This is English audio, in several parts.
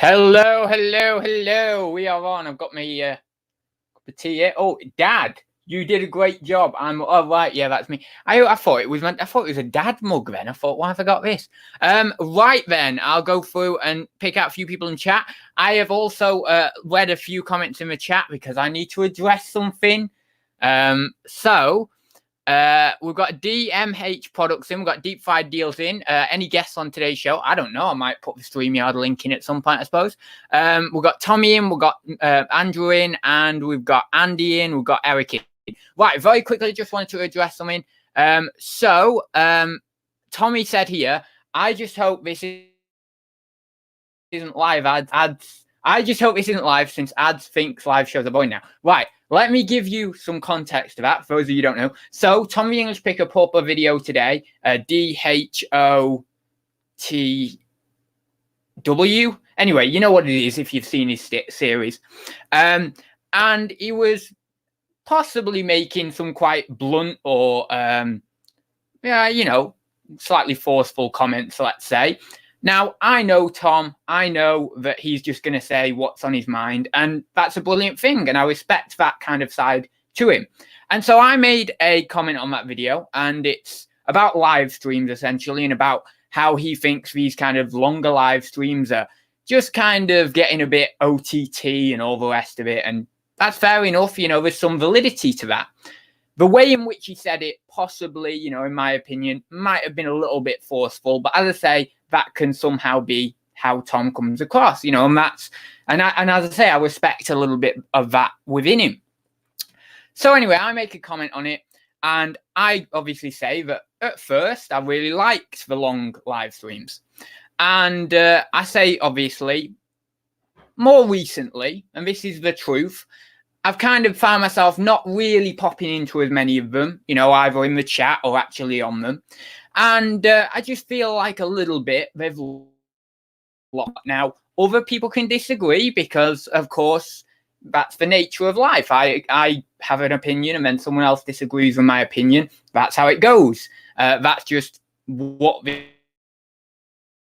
Hello, hello, hello. We are on. I've got my cup of tea here. Oh, Dad, you did a great job. Oh right, yeah, that's me. I thought it was a dad mug then. I thought, why have I got this? Right then, I'll go through and pick out a few people in chat. I have also read a few comments in the chat because I need to address something. We've got DMH products in, we've got deep fried deals in. Any guests on today's show? I don't know. I might put the StreamYard link in at some point, I suppose. We've got Tommy in, we've got Andrew in, and we've got Andy in, we've got Eric in. Right, very quickly, just wanted to address something. Tommy said here, I just hope this isn't live ads. I just hope this isn't live since ads thinks live shows are boring now. Right, let me give you some context to that, for those of you who don't know. So, Tommy English picked up a video today, DHOTW. Anyway, you know what it is if you've seen his series. And he was possibly making some quite blunt or, slightly forceful comments, let's say. Now, I know Tom, I know that he's just going to say what's on his mind, and that's a brilliant thing, and I respect that kind of side to him. And so I made a comment on that video, and it's about live streams, essentially, and about how he thinks these kind of longer live streams are just kind of getting a bit OTT and all the rest of it, and that's fair enough, there's some validity to that. The way in which he said it, possibly, in my opinion, might have been a little bit forceful, but as I say, that can somehow be how Tom comes across, and that's, and as I say, I respect a little bit of that within him. So anyway, I make a comment on it, and I obviously say that at first I really liked the long live streams, and I say obviously more recently, and this is the truth, I've kind of found myself not really popping into as many of them, either in the chat or actually on them. And I just feel like a little bit, they've lost. Now, other people can disagree because, of course, that's the nature of life. I have an opinion and then someone else disagrees with my opinion. That's how it goes. That's just what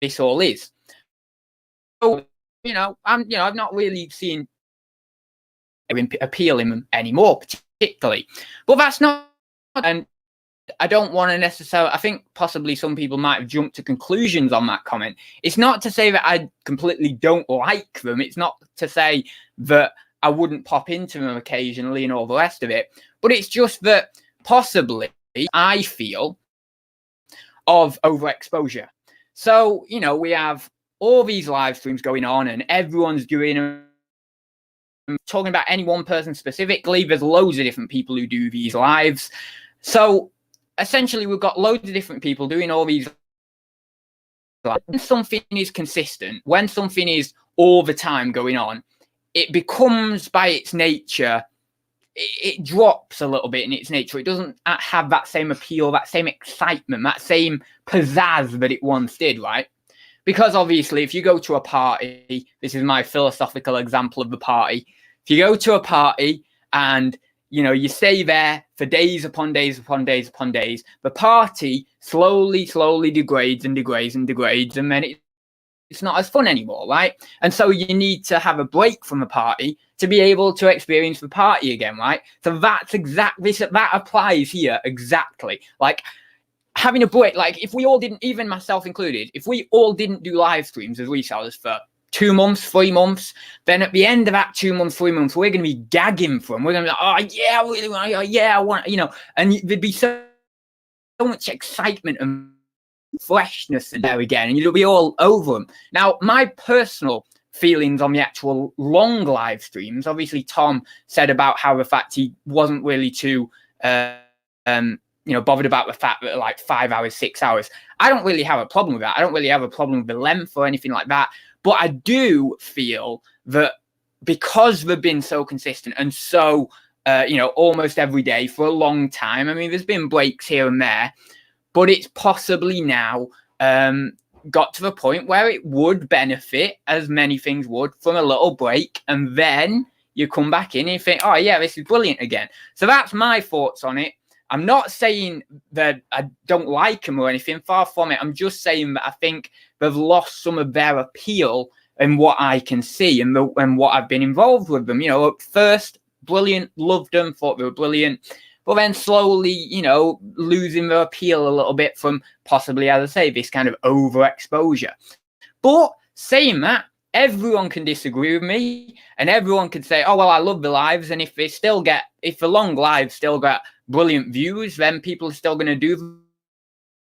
this all is. So, I've not really seen appeal in them anymore, particularly. But that's not, and I don't want to necessarily, I think possibly some people might have jumped to conclusions on that comment. It's not to say that I completely don't like them. It's not to say that I wouldn't pop into them occasionally and all the rest of it. But it's just that possibly I feel of overexposure. So, we have all these live streams going on and everyone's doing them. Talking about any one person specifically, there's loads of different people who do these lives. So essentially, we've got loads of different people doing all these lives. When something is consistent, when something is all the time going on, it becomes by its nature, it drops a little bit in its nature. It doesn't have that same appeal, that same excitement, that same pizzazz that it once did, right? Because obviously, if you go to a party, this is my philosophical example of the party. If you go to a party and, you stay there for days upon days upon days upon days, the party slowly degrades and degrades and degrades, and then it's not as fun anymore, right? And so you need to have a break from the party to be able to experience the party again, right? So that's exactly, that applies here exactly. Like, having a break, like if we all didn't, even myself included, if we all didn't do live streams as resellers for 2 months, 3 months, then at the end of that 2 months, 3 months, we're going to be gagging for them. We're going to be like, oh yeah, I really want, I want, and there'd be so much excitement and freshness in there again, and you'll be all over them. Now, my personal feelings on the actual long live streams, obviously Tom said about how the fact he wasn't really too, bothered about the fact that like 5 hours, 6 hours. I don't really have a problem with that. I don't really have a problem with the length or anything like that. But I do feel that because they've been so consistent and so, almost every day for a long time. I mean, there's been breaks here and there, but it's possibly now got to the point where it would benefit, as many things would, from a little break. And then you come back in and you think, oh yeah, this is brilliant again. So that's my thoughts on it. I'm not saying that I don't like them or anything, far from it. I'm just saying that I think they've lost some of their appeal and what I can see and what I've been involved with them. You know, at first, brilliant, loved them, thought they were brilliant, but then slowly, you know, losing their appeal a little bit from possibly, as I say, this kind of overexposure. But saying that, everyone can disagree with me, and everyone can say, oh, well, I love the lives, and if the long lives still get brilliant views, then people are still going to do them,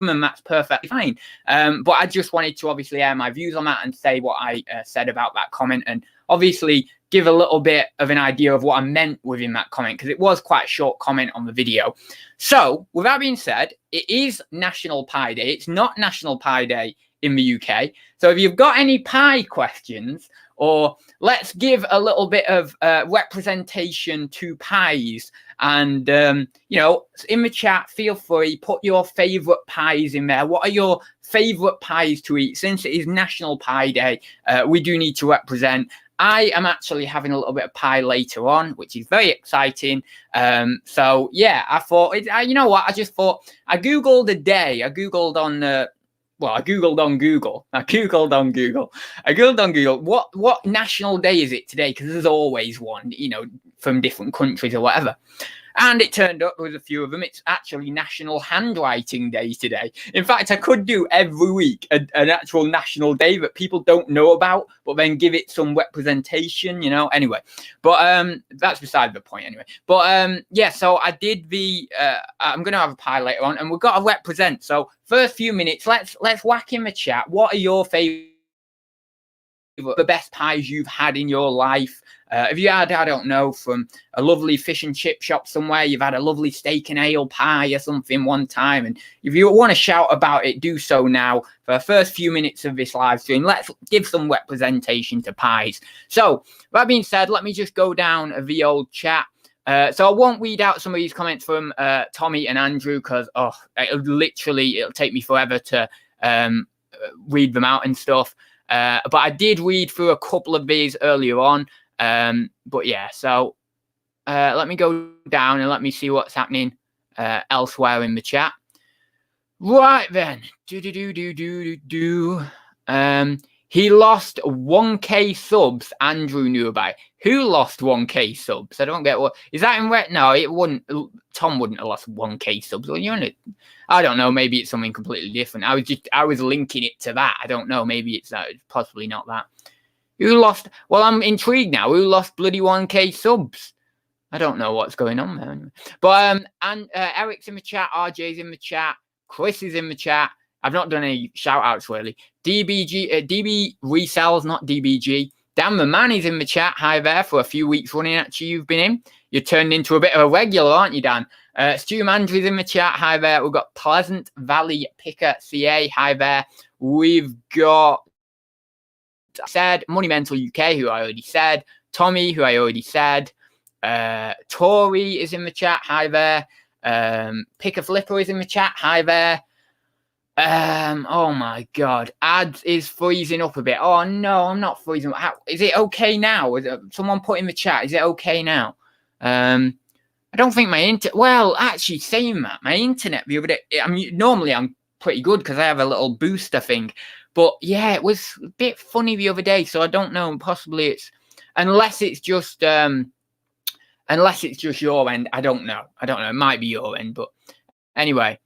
and that's perfectly fine. But I just wanted to obviously air my views on that and say what I said about that comment, and obviously give a little bit of an idea of what I meant within that comment, because it was quite a short comment on the video. So with that being said, it is National Pie Day. It's not National Pie Day in the UK. So if you've got any pie questions, or let's give a little bit of representation to pies, and you know, in the chat, feel free, put your favorite pies in there. What are your favorite pies to eat? Since it is National Pie Day, we do need to represent. I am actually having a little bit of pie later on, which is very exciting. So yeah, I thought, you know what? I just thought, I googled a day. I googled on Google what national day is it today, because there's always one, you know, from different countries or whatever. And it turned up with a few of them. It's actually National Handwriting Day today. In fact, I could do every week an actual national day that people don't know about, but then give it some representation, you know. Anyway, but that's beside the point anyway. But yeah, so I did the I'm gonna have a pie later on, and we've got to represent. So first few minutes, let's whack in the chat. What are your favorite, the best pies you've had in your life? Have you had, I don't know, from a lovely fish and chip shop somewhere, you've had a lovely steak and ale pie or something one time, and if you want to shout about it, do so now for the first few minutes of this live stream. Let's give some representation to pies. So that being said, let me just go down the old chat. So I won't read out some of these comments from Tommy and Andrew, because it'll take me forever to read them out and stuff. But I did read through a couple of these earlier on. But yeah, so let me go down and let me see what's happening elsewhere in the chat. Right then, he lost 1K subs. Andrew knew about it. Who lost 1K subs? I don't get what is that in red? No, it wouldn't. Tom wouldn't have lost 1K subs. Well, I don't know. Maybe it's something completely different. I was linking it to that. I don't know. Maybe it's possibly not that. Who lost? Well, I'm intrigued now. Who lost bloody 1K subs? I don't know what's going on there. Anyway. But and Eric's in the chat. RJ's in the chat. Chris is in the chat. I've not done any shout outs really. DB resells, not DBG. Dan the man is in the chat. Hi there. For a few weeks running, actually, you've been in. You're turned into a bit of a regular, aren't you, Dan? Stu Mandry's in the chat. Hi there. We've got Pleasant Valley Picker CA. Hi there. We've got Money Mental UK, who I already said. Tommy, who I already said. Tori is in the chat. Hi there. Picker Flipper is in the chat. Hi there. Oh my god, ads is freezing up a bit. Oh no, I'm not freezing. Is it okay now? Someone put in the chat, is it okay now? I don't think my well, actually saying that, my internet the other day, normally I'm pretty good because I have a little booster thing, but yeah, it was a bit funny the other day, so I don't know, possibly it's unless it's just your end. I don't know, it might be your end, but anyway.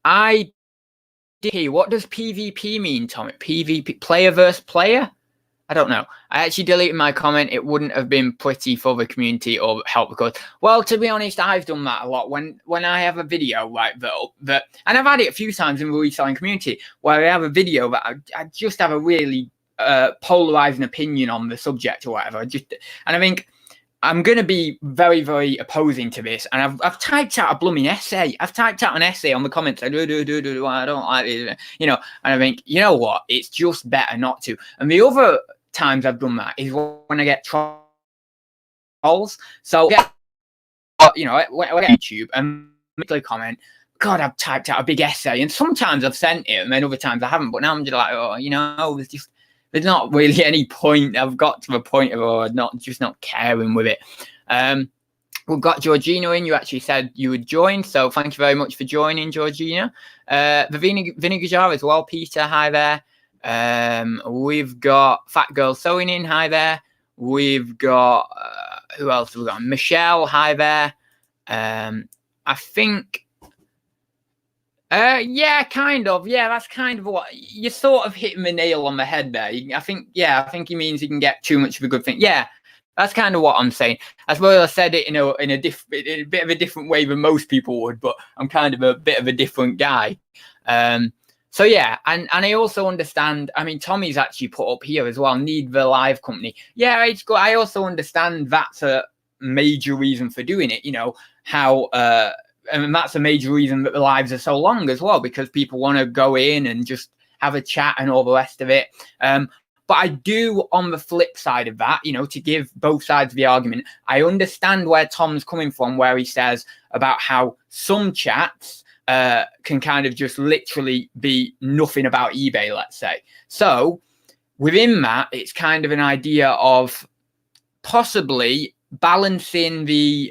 I did hear, what does PvP mean, Tommy? PvP, player versus player? I don't know. I actually deleted my comment. It wouldn't have been pretty for the community or help because, well, to be honest, I've done that a lot. When I have a video like that, and I've had it a few times in the reselling community where I have a video that I just have a really polarizing opinion on the subject or whatever. And I think I'm going to be very, very opposing to this. And I've typed out a blooming essay. I've typed out an essay on the comments. I don't like it, and I think, you know what? It's just better not to. And the other times I've done that is when I get trolls. So, when I get YouTube and make a comment, God, I've typed out a big essay. And sometimes I've sent it and then other times I haven't. But now I'm just like, there's not really any point. I've got to the point of not caring with it. We've got Georgina in. You actually said you would join, so thank you very much for joining, Georgina. The Vinegar Jar as well, Peter. Hi there. We've got Fat Girl Sewing In. Hi there. We've got who else have we got? Michelle. Hi there. I think. Yeah, kind of. Yeah, that's kind of what you sort of hit the nail on the head there. I think he means you can get too much of a good thing. Yeah, that's kind of what I'm saying. I suppose I said it in a bit of a different way than most people would, but I'm kind of a bit of a different guy. So yeah, and I also understand. I mean, Tommy's actually put up here as well. Need the live company. Yeah, it's good. I also understand that's a major reason for doing it. You know how. And that's a major reason that the lives are so long as well, because people want to go in and just have a chat and all the rest of it. But I do, on the flip side of that, you know, to give both sides of the argument, I understand where Tom's coming from, where he says about how some chats can kind of just literally be nothing about eBay, let's say. So within that, it's kind of an idea of possibly balancing the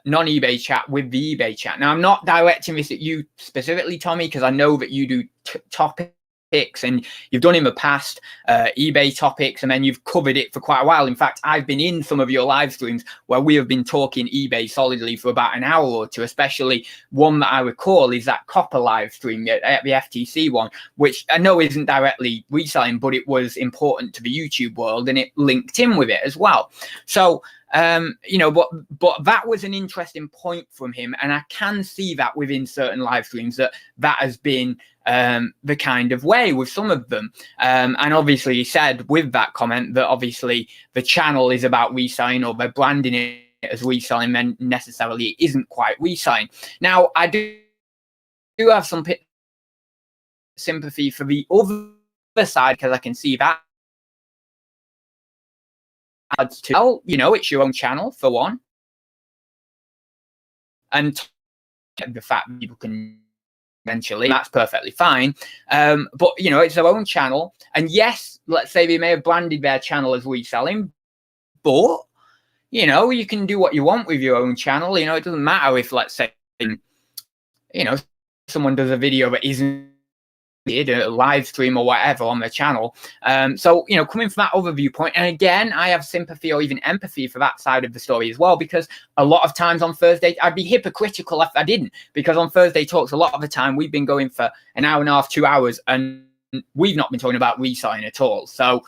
non-eBay chat with the eBay chat. Now, I'm not directing this at you specifically, Tommy, because I know that you do topics and you've done in the past eBay topics, and then you've covered it for quite a while. In fact, I've been in some of your live streams where we have been talking eBay solidly for about an hour or two, especially one that I recall is that copper live stream, the FTC one, which I know isn't directly reselling, but it was important to the YouTube world and it linked in with it as well. So you know, but that was an interesting point from him, and I can see that within certain live streams that has been the kind of way with some of them. And obviously he said with that comment that obviously the channel is about reselling, or they're branding it as reselling, then necessarily it isn't quite reselling. Now, I do have some sympathy for the other side, because I can see that adds to, well, you know, it's your own channel for one, and the fact that people can eventually, that's perfectly fine. But you know, it's their own channel, and yes, let's say they may have branded their channel as reselling, but you know, you can do what you want with your own channel. You know, it doesn't matter if, let's say, you know, someone does a video that isn't a live stream or whatever on the channel. So, you know, coming from that other viewpoint, and again, I have sympathy or even empathy for that side of the story as well, because a lot of times on Thursday, I'd be hypocritical if I didn't, because on Thursday Talks, a lot of the time we've been going for an hour and a half, 2 hours, and we've not been talking about reselling at all. So,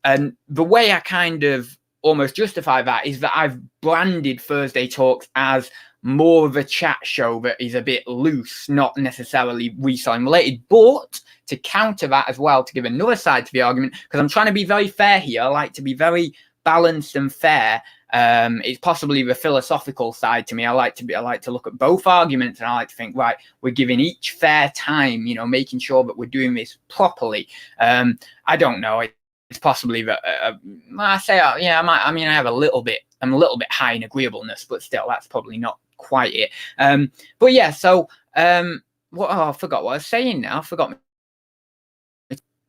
and the way I kind of almost justify that is that I've branded Thursday Talks as more of a chat show that is a bit loose, not necessarily reselling related. But to counter that as well, to give another side to the argument, because I'm trying to be very fair here, I like to be very balanced and fair. It's possibly the philosophical side to me. I like to look at both arguments, and I like to think, right, we're giving each fair time, you know, making sure that we're doing this properly. I don't know. It's possibly that I say, yeah, I have a little bit. I'm a little bit high in agreeableness, but still, that's probably not quite it. But yeah, so I forgot what I was saying now. I forgot.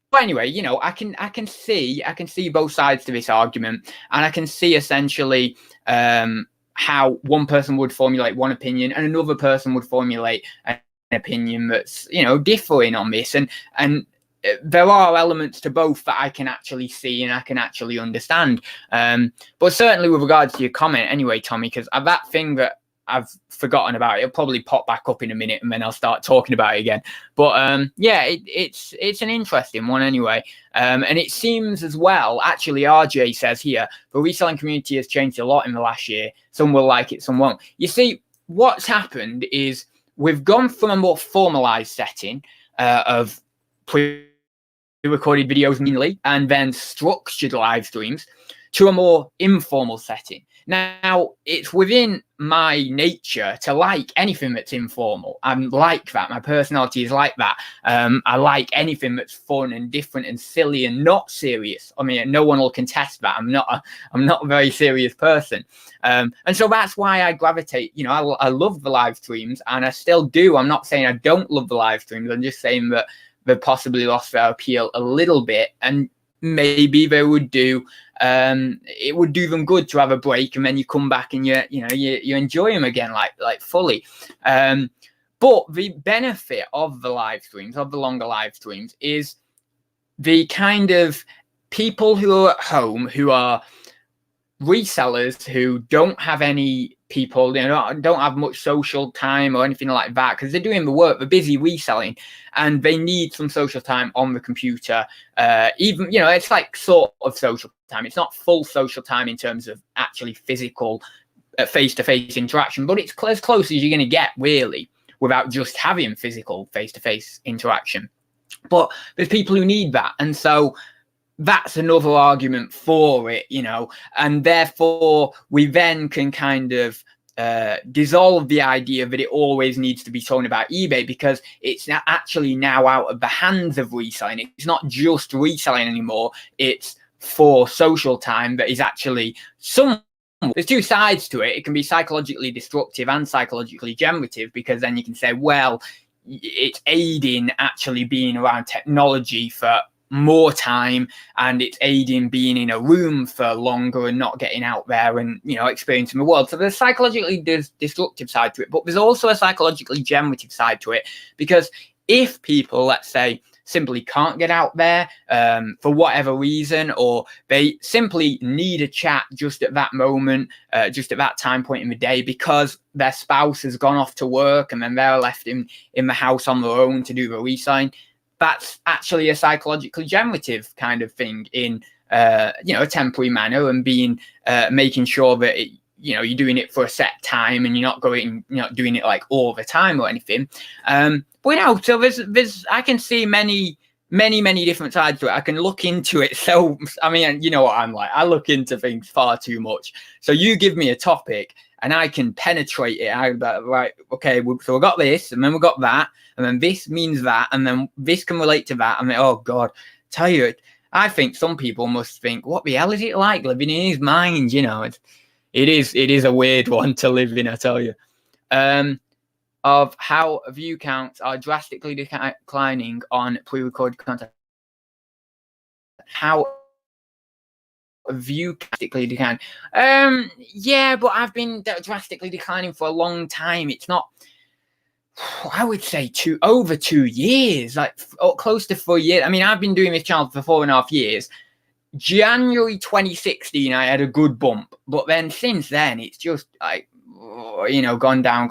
But anyway, you know, I can see both sides to this argument, and I can see essentially how one person would formulate one opinion and another person would formulate an opinion that's, you know, differing on this, and there are elements to both that I can actually see and I can actually understand. But certainly with regards to your comment anyway, Tommy, because that thing that I've forgotten about, it'll probably pop back up in a minute and then I'll start talking about it again. But yeah, it's an interesting one anyway. And it seems as well, actually, RJ says here, the reselling community has changed a lot in the last year. Some will like it, some won't. You see, what's happened is we've gone from a more formalized setting of pre-recorded videos mainly, and then structured live streams, to a more informal setting. Now, it's within my nature to like anything that's informal. I'm like that. My personality is like that. I like anything that's fun and different and silly and not serious. I mean, no one will contest that. I'm not a very serious person. And so that's why I gravitate. You know, I love the live streams, and I still do. I'm not saying I don't love the live streams. I'm just saying that they've possibly lost their appeal a little bit, and maybe they would do. It would do them good to have a break, and then you come back and you enjoy them again, like fully. But the benefit of the live streams, of the longer live streams, is the kind of people who are at home, who are resellers, who don't have any people, don't have much social time or anything like that, because they're doing the work, they're busy reselling, and they need some social time on the computer. Even, it's like sort of social time. It's not full social time in terms of actually physical face-to-face interaction, but it's as close as you're going to get, really, without just having physical face-to-face interaction. But there's people who need that, and so that's another argument for it, and therefore we then can kind of dissolve the idea that it always needs to be talking about eBay, because it's actually now out of the hands of reselling. It's not just reselling anymore. It's for social time that is actually there's two sides to it. It can be psychologically destructive and psychologically generative, because then you can say, well, it's aiding actually being around technology for more time, and it's aiding being in a room for longer and not getting out there and experiencing the world. So there's a psychologically destructive side to it, but there's also a psychologically generative side to it, because if people, let's say, simply can't get out there for whatever reason, or they simply need a chat just at that moment, just at that time point in the day, because their spouse has gone off to work and then they're left in the house on their own to do the reselling, that's actually a psychologically generative kind of thing in a temporary manner, and making sure that you're doing it for a set time and you're not doing it like all the time or anything. But so there's I can see many different sides to it. I can look into it. So I mean, you know what I'm like, I look into things far too much. So you give me a topic and I can penetrate it. I'm like, right, okay, so we got this, and then we got that, and then this means that, and then this can relate to that. I'm like, oh God, tell you, I think some people must think, what the hell is it like living in his mind? It is a weird one to live in, I tell you. Of how view counts are drastically declining on pre-recorded content. How view drastically decline? Yeah, but I've been drastically declining for a long time. It's not, I would say over 2 years, like close to 4 years. I mean, I've been doing this channel for 4.5 years. January 2016, I had a good bump, but then since then, it's just like, gone down.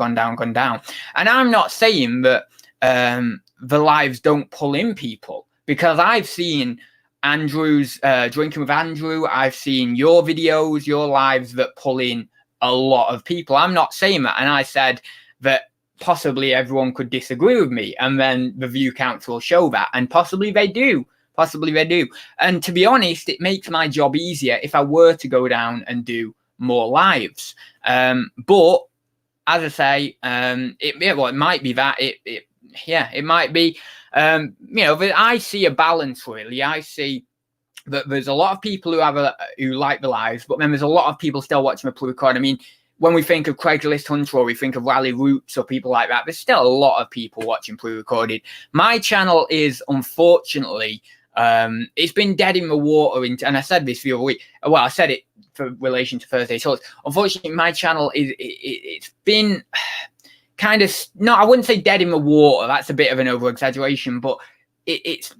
And I'm not saying that the lives don't pull in people, because I've seen Andrew's Drinking with Andrew, I've seen your videos, your lives that pull in a lot of people. I'm not saying that, and I said that possibly everyone could disagree with me, and then the view counts will show that, and possibly they do. And to be honest, it makes my job easier if I were to go down and do more lives. But as I say, it might be that it might be, I see a balance, really. I see that there's a lot of people who like the lives, but then there's a lot of people still watching the pre-record. I mean, when we think of Craigslist Hunter, or we think of Rally Roots or people like that, there's still a lot of people watching pre-recorded. My channel is, unfortunately, it's been dead in the water, and I said this the other week. Well, I said it for relation to Thursday Talks. Unfortunately, my channel it's been kind of, no, I wouldn't say dead in the water. That's a bit of an over exaggeration, but it's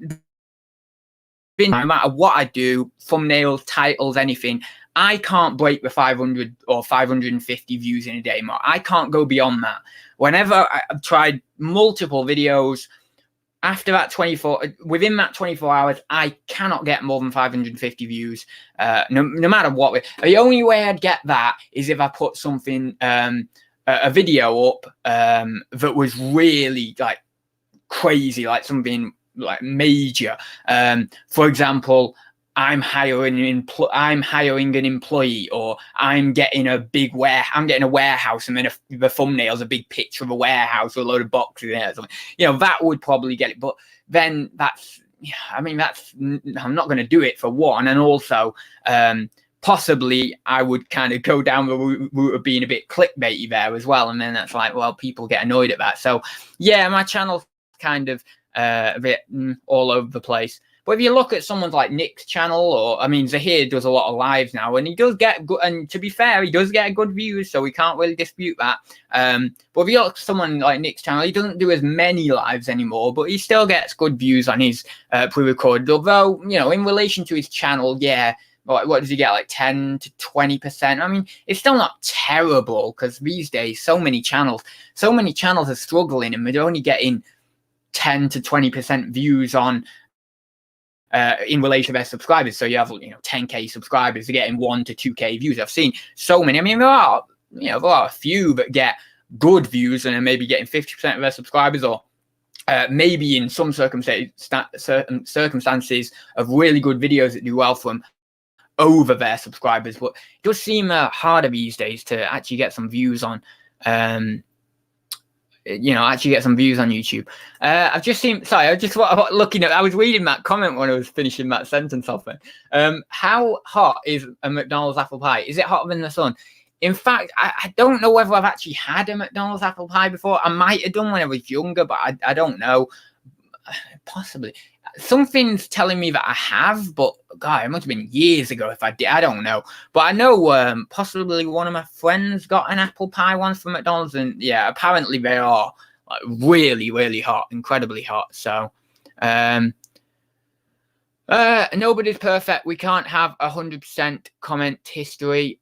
been, no matter what I do, thumbnails, titles, anything, I can't break the 500 or 550 views in a day more. I can't go beyond that. Whenever I've tried multiple videos, after that within that 24 hours, I cannot get more than 550 views, no matter what. The only way I'd get that is if I put something, a video up that was really like crazy, like something like major. For example, I'm hiring an employee, or I'm getting a warehouse, and then the thumbnail's a big picture of a warehouse with a load of boxes in it or something. That would probably get it. But then I'm not going to do it, for one, and also possibly I would kind of go down the route of being a bit clickbaity there as well, and then that's like, well, people get annoyed at that. So yeah, my channel's kind of a bit all over the place. But if you look at someone like Nick's channel, or I mean, Zahir does a lot of lives now, and he does get good. And to be fair, he does get good views, so we can't really dispute that. But if you look at someone like Nick's channel, he doesn't do as many lives anymore, but he still gets good views on his pre-recorded. Although, you know, in relation to his channel, yeah. What does he get, like 10 to 20%? I mean, it's still not terrible, because these days so many channels are struggling, and they're only getting 10 to 20% views on in relation to their subscribers. So you have, you know, 10k subscribers, they're getting 1 to 2k views. I've seen so many. I mean, there are a few that get good views and are maybe getting 50% of their subscribers, or maybe in some circumstances of really good videos that do well for them over their subscribers. But it does seem harder these days to actually get some views on YouTube. I've just seen, sorry, I was reading that comment when I was finishing that sentence off there. How hot is a McDonald's apple pie? Is it hotter than the sun? In fact, I don't know whether I've actually had a McDonald's apple pie before. I might have done when I was younger, but I don't know. Possibly. Something's telling me that I have, but God, it must have been years ago if I did. I don't know. But I know possibly one of my friends got an apple pie once from McDonald's, and yeah, apparently they are like really, really hot, incredibly hot. So nobody's perfect. We can't have 100% comment history.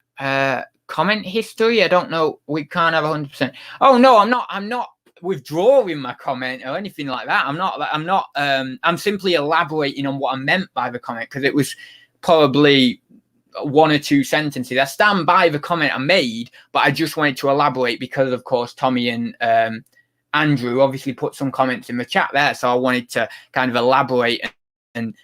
Comment history? I don't know. We can't have 100%. Oh no, I'm not withdrawing my comment or anything like that. I'm simply elaborating on what I meant by the comment, because it was probably 1 or 2 sentences. I stand by the comment I made, but I just wanted to elaborate because, of course, Tommy and Andrew obviously put some comments in the chat there, so I wanted to kind of elaborate and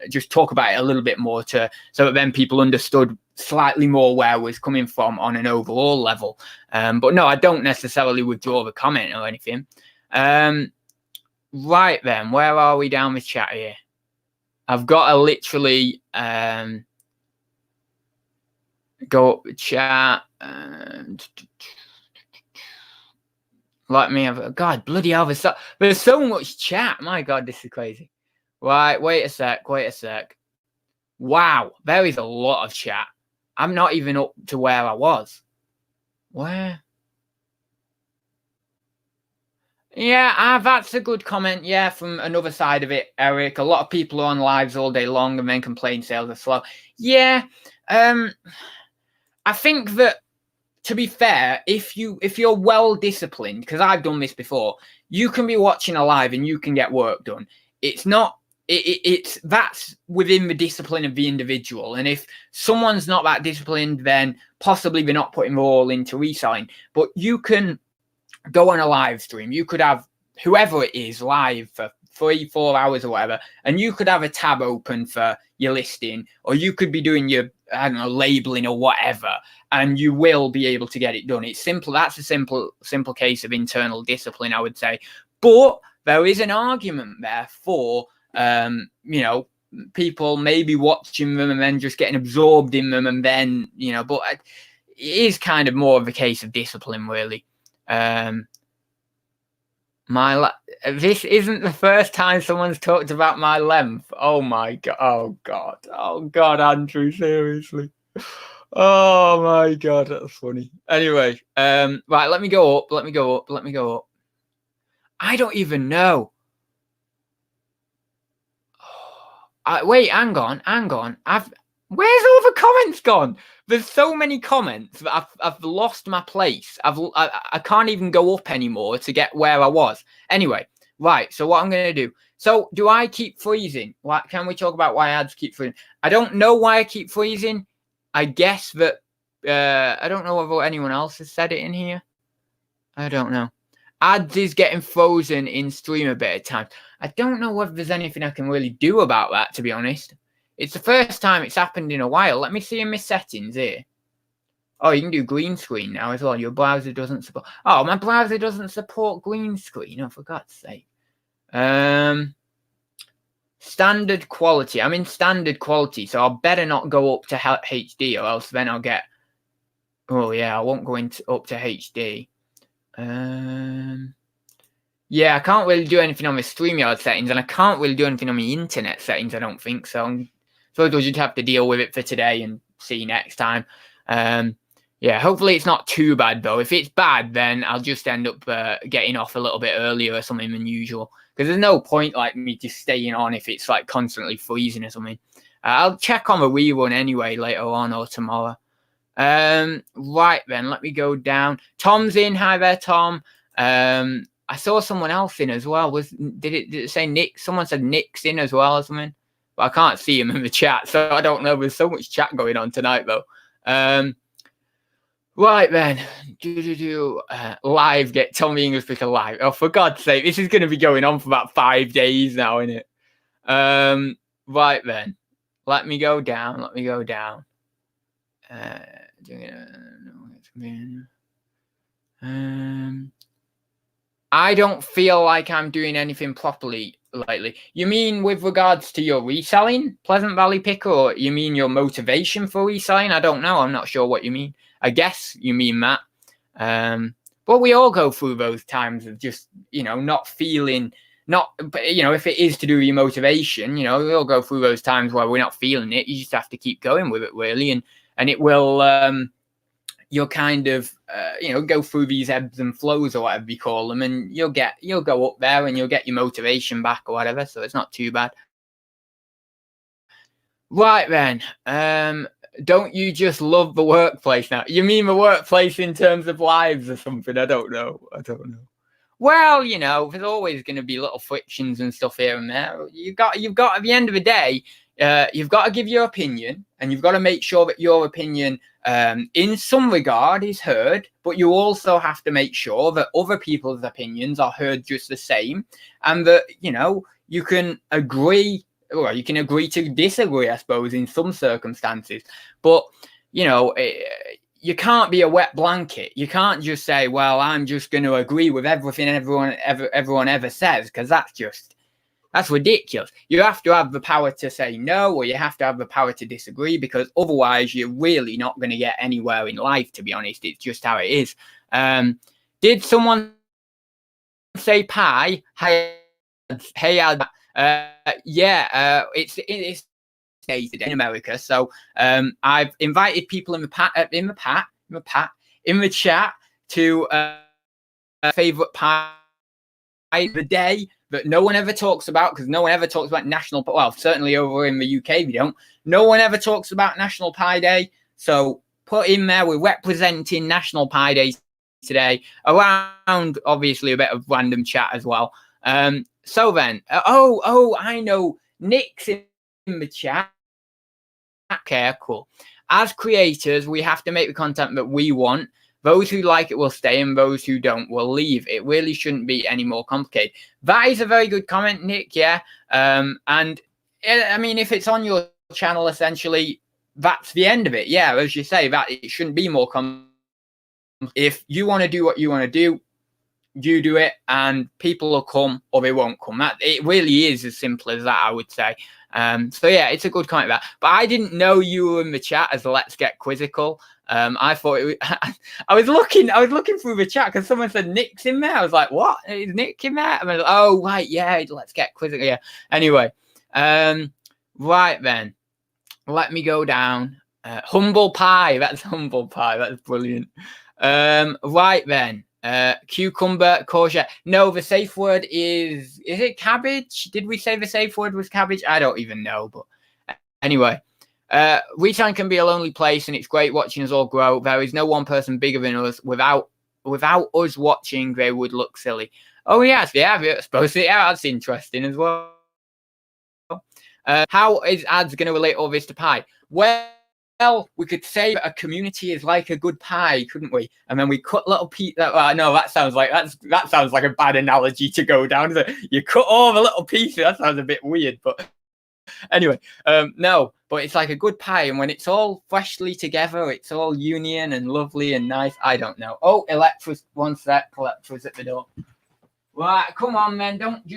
just talk about it a little bit more, so that then people understood slightly more where I was coming from on an overall level. But no, I don't necessarily withdraw the comment or anything. Right then, where are we down the chat here? I've got to literally go up the chat. Let me have a God, bloody hell, there's so much chat. My God, this is crazy. Right, wait a sec. Wow, there is a lot of chat. I'm not even up to where I was. Where? Yeah, that's a good comment. Yeah, from another side of it, Eric. A lot of people are on lives all day long and then complain sales are slow. Yeah, I think that, to be fair, if you're well disciplined, because I've done this before, you can be watching a live and you can get work done. It's not. That's within the discipline of the individual, and if someone's not that disciplined, then possibly they're not putting all into reselling. But you can go on a live stream. You could have whoever it is live for 3-4 hours or whatever, and you could have a tab open for your listing, or you could be doing your, I don't know, labeling or whatever, and you will be able to get it done. It's simple. That's a simple case of internal discipline, I would say. But there is an argument there for people maybe watching them and then just getting absorbed in them, and then but it is kind of more of a case of discipline, really. This isn't the first time someone's talked about my length. Oh my God! Oh God, Andrew, seriously. Oh my God, that's funny. Anyway, right, let me go up. I don't even know. Wait, hang on. Where's all the comments gone? There's so many comments that I've lost my place. I can't even go up anymore to get where I was. Anyway, right. So what I'm going to do. So do I keep freezing? Can we talk about why ads keep freezing? I don't know why I keep freezing. I guess that I don't know whether anyone else has said it in here. I don't know. Ads is getting frozen in stream a bit at times. I don't know whether there's anything I can really do about that, to be honest. It's the first time it's happened in a while. Let me see in my settings here. Oh, you can do green screen now as well. Your browser doesn't support. Oh, my browser doesn't support green screen. Oh, for God's sake. Standard quality. I'm in standard quality, so I better not go up to HD, or else then I'll get. Oh yeah, I won't go up to HD. Yeah, I can't really do anything on my StreamYard settings, and I can't really do anything on my internet settings, I don't think. So we'll just have to deal with it for today and see next time. Yeah, hopefully it's not too bad, though. If it's bad, then I'll just end up getting off a little bit earlier or something than usual. Because there's no point, like, me just staying on if it's, like, constantly freezing or something. I'll check on the rerun anyway later on or tomorrow. Right then, let me go down. Tom's in. Hi there, Tom. I saw someone else in as well. Did it say Nick? Someone said Nick's in as well or something. But I can't see him in the chat, so I don't know. There's so much chat going on tonight, though. Right then, live. Get Tommy English Speaker live. Oh, for God's sake, this is going to be going on for about 5 days now, isn't it? Right then, let me go down. Let me go down. I don't feel like I'm doing anything properly lately. You mean with regards to your reselling, Pleasant Valley Picker, or you mean your motivation for reselling? I don't know. I'm not sure what you mean. I guess you mean that. But we all go through those times of just, not feeling, if it is to do with your motivation, we all go through those times where we're not feeling it. You just have to keep going with it, really. And it will, you'll kind of, go through these ebbs and flows or whatever you call them, and you'll go up there and you'll get your motivation back or whatever. So it's not too bad. Right then, don't you just love the workplace now? You mean the workplace in terms of lives or something? I don't know. Well, there's always going to be little frictions and stuff here and there. You've got at the end of the day, you've got to give your opinion, and you've got to make sure that your opinion, in some regard, is heard. But you also have to make sure that other people's opinions are heard just the same, and that you can agree. Well, you can agree to disagree, I suppose, in some circumstances. But you can't be a wet blanket. You can't just say, well, I'm just going to agree with everything everyone ever says, because that's ridiculous. You have to have the power to say no, or you have to have the power to disagree, because otherwise you're really not going to get anywhere in life, to be honest. It's just how it is. Did someone say pie? Hey, it's stated in America. So I've invited people in the chat to favorite pie of the day that no one ever talks about, because no one ever talks about National. Well, certainly over in the UK we don't. No one ever talks about National Pie Day. So put in there, we're representing National Pie Day today, around obviously a bit of random chat as well. So then, I know Nick's in the chat. Okay, cool. As creators, we have to make the content that we want. Those who like it will stay, and those who don't will leave. It really shouldn't be any more complicated. That is a very good comment, Nick. Yeah. And I mean, if it's on your channel, essentially, that's the end of it. Yeah, as you say, that it shouldn't be more complicated. If you want to do what you want to do, you do it, and people will come or they won't come. That it really is as simple as that, I would say. So yeah, it's a good comment that. But I didn't know you were in the chat as Let's Get Quizzical. I thought it was, I was looking through the chat because someone said Nick's in there. I was like, what? Is Nick in there? And I was like, oh right, yeah, Let's Get Quizzical. Yeah. Anyway, right then, let me go down. Humble pie. That's humble pie. That's brilliant. Right then. Cucumber, courgette. No, the safe word is it cabbage? Did we say the safe word was cabbage? I don't even know, but anyway. Reselling can be a lonely place, and it's great watching us all grow. There is no one person bigger than us. Without us watching, they would look silly. Oh yes, yeah, I suppose. Yeah, that's interesting as well. How is ads going to relate all this to pie? Well, we could say that a community is like a good pie, couldn't we? And then we cut little pieces. No, that sounds like a bad analogy to go down. You cut all the little pieces. That sounds a bit weird, but anyway, no. But it's like a good pie, and when it's all freshly together, it's all union and lovely and nice. I don't know. Oh, Electra's one sec. Electra's at the door. Right, come on, then. Don't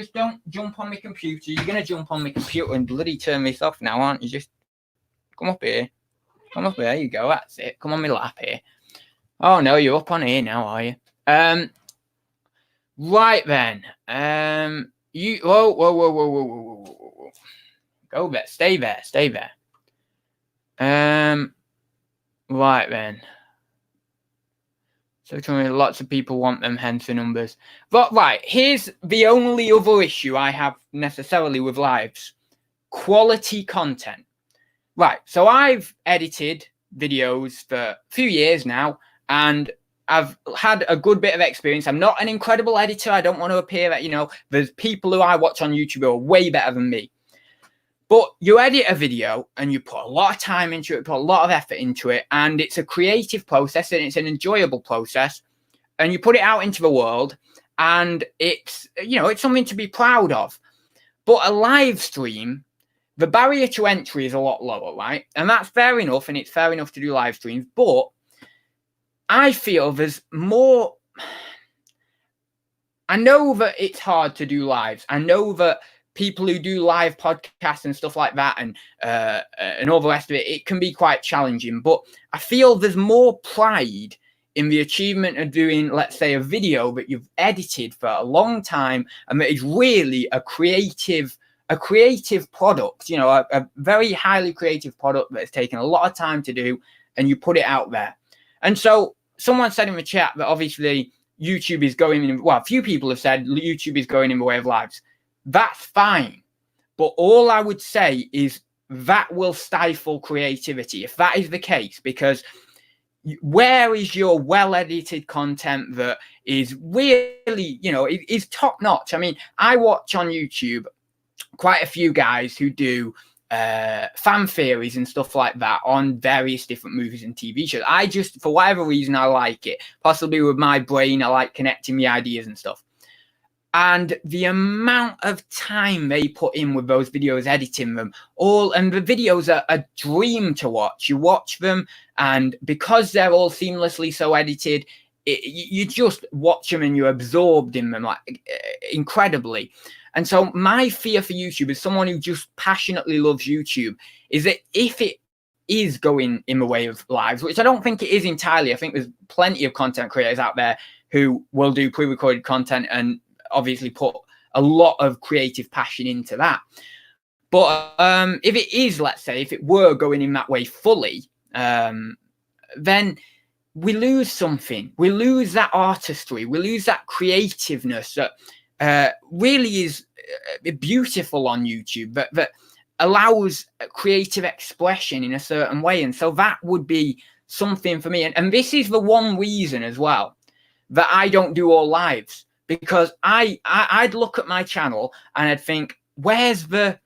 jump on my computer. You're gonna jump on my computer and bloody turn this off now, aren't you? Just come up here. Come up here. There you go. That's it. Come on my lap here. Oh no, you're up on here now, are you? Right then. You whoa. Go there. Stay there. Right then. So lots of people want them, hence the numbers. But right, here's the only other issue I have necessarily with lives. Quality content. Right, so I've edited videos for a few years now, and I've had a good bit of experience. I'm not an incredible editor. I don't want to appear that, there's people who I watch on YouTube who are way better than me. But you edit a video and you put a lot of time into it, put a lot of effort into it, and it's a creative process and it's an enjoyable process. And you put it out into the world, and it's something to be proud of. But a live stream, the barrier to entry is a lot lower, right? And that's fair enough, and it's fair enough to do live streams. But I feel there's more. I know that it's hard to do lives. I know that people who do live podcasts and stuff like that and all the rest of it, it can be quite challenging. But I feel there's more pride in the achievement of doing, let's say, a video that you've edited for a long time and that is really a creative product, a very highly creative product that's taken a lot of time to do, and you put it out there. And so someone said in the chat that obviously YouTube is going in, well, a few people have said YouTube is going in the way of lives. That's fine. But all I would say is that will stifle creativity if that is the case, because where is your well-edited content that is really, is top notch? I mean, I watch on YouTube quite a few guys who do fan theories and stuff like that on various different movies and TV shows. I just, for whatever reason, I like it. Possibly with my brain, I like connecting the ideas and stuff. And the amount of time they put in with those videos, editing them, and the videos are a dream to watch. You watch them, and because they're all seamlessly so edited, you just watch them and you're absorbed in them like incredibly. And so my fear for YouTube, as someone who just passionately loves YouTube, is that if it is going in the way of lives, which I don't think it is entirely. I think there's plenty of content creators out there who will do pre-recorded content and obviously put a lot of creative passion into that. But if it is, let's say, if it were going in that way fully, then we lose something. We lose that artistry. We lose that creativeness that really is beautiful on YouTube, that allows creative expression in a certain way. And so that would be something for me. And this is the one reason as well that I don't do all lives. Because I'd look at my channel and I'd think, where's the,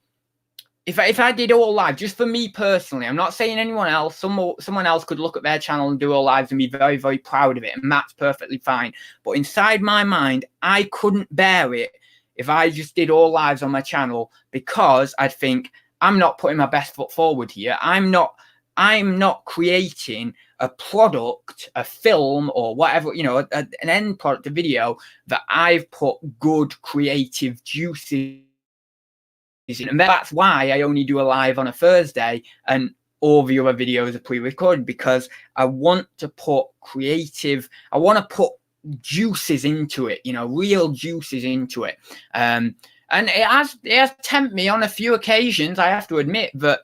if I did all live, just for me personally, I'm not saying anyone else, someone else could look at their channel and do all lives and be very, very proud of it, and that's perfectly fine. But inside my mind, I couldn't bear it if I just did all lives on my channel, because I'd think, I'm not putting my best foot forward here. I'm not creating a product, a film, or whatever, an end product, a video that I've put good creative juices in. And that's why I only do a live on a Thursday and all the other videos are pre-recorded, because I want to put I want to put juices into it, real juices into it. And it has tempted me on a few occasions, I have to admit, that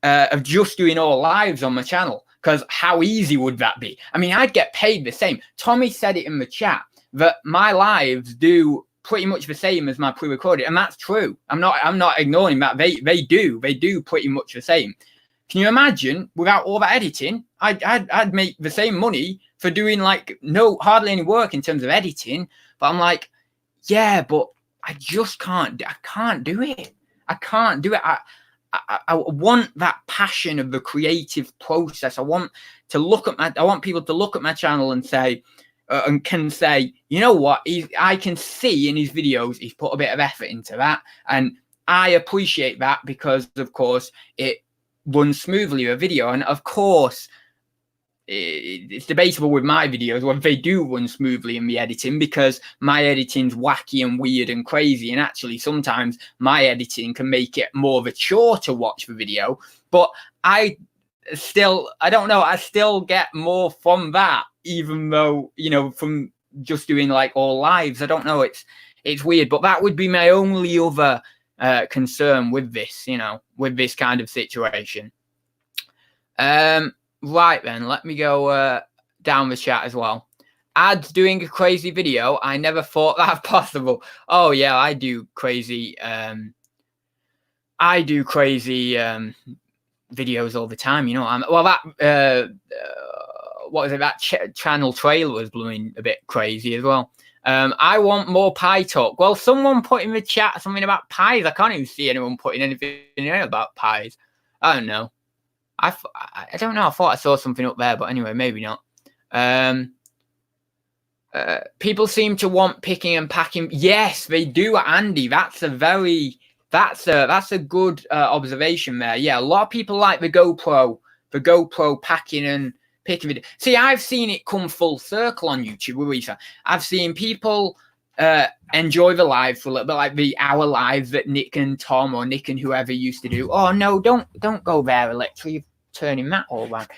of just doing all lives on my channel, because how easy would that be? I mean, I'd get paid the same. Tommy said it in the chat that my lives do pretty much the same as my pre-recorded, and that's true. I'm not ignoring that. They do pretty much the same. Can you imagine without all that editing? I'd make the same money for doing hardly any work in terms of editing. But I'm like, yeah, but I just can't. I can't do it. I can't do it. I want that passion of the creative process. I want people to look at my channel and say, and can say, you know what? I can see in his videos he's put a bit of effort into that, and I appreciate that, because of course it runs smoothly, a video. And of course, it's debatable with my videos whether they do run smoothly in the editing, because my editing's wacky and weird and crazy, and actually sometimes my editing can make it more of a chore to watch the video. But I don't know, I still get more from that, even though, from just doing like all lives. I don't know. It's weird, but that would be my only other concern with this, you know, with this kind of situation. Right then, let me go down the chat as well. Ads doing a crazy video. I never thought that possible. Oh yeah, I do crazy videos all the time, you know. Well, that what was it? That channel trailer was blowing a bit crazy as well. I want more pie talk. Well, someone put in the chat something about pies. I can't even see anyone putting anything in about pies. I don't know. I don't know. I thought I saw something up there, but anyway, maybe not. People seem to want picking and packing. Yes, they do, Andy. That's a good observation there. Yeah, a lot of people like the GoPro packing and picking video. See, I've seen it come full circle on YouTube, Louisa. I've seen people enjoy the live for a little bit, like the hour lives that Nick and Tom or Nick and whoever used to do. Oh no, don't go there, Electra. You're turning that all around.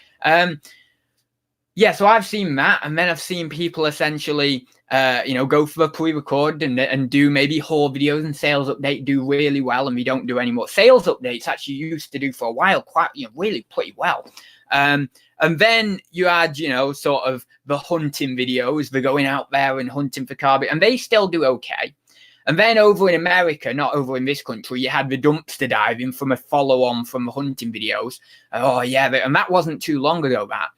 Yeah, so I've seen that, and then I've seen people essentially, you know, go for the pre-recorded and do maybe haul videos and sales update, do really well, and we don't do any more sales updates. Actually, used to do for a while, quite, you know, really pretty well. And then you had, you know, sort of the hunting videos, the going out there and hunting for carbon, and they still do okay. And then over in America, not over in this country, you had the dumpster diving from a follow-on from the hunting videos. Oh yeah, and that wasn't too long ago, that.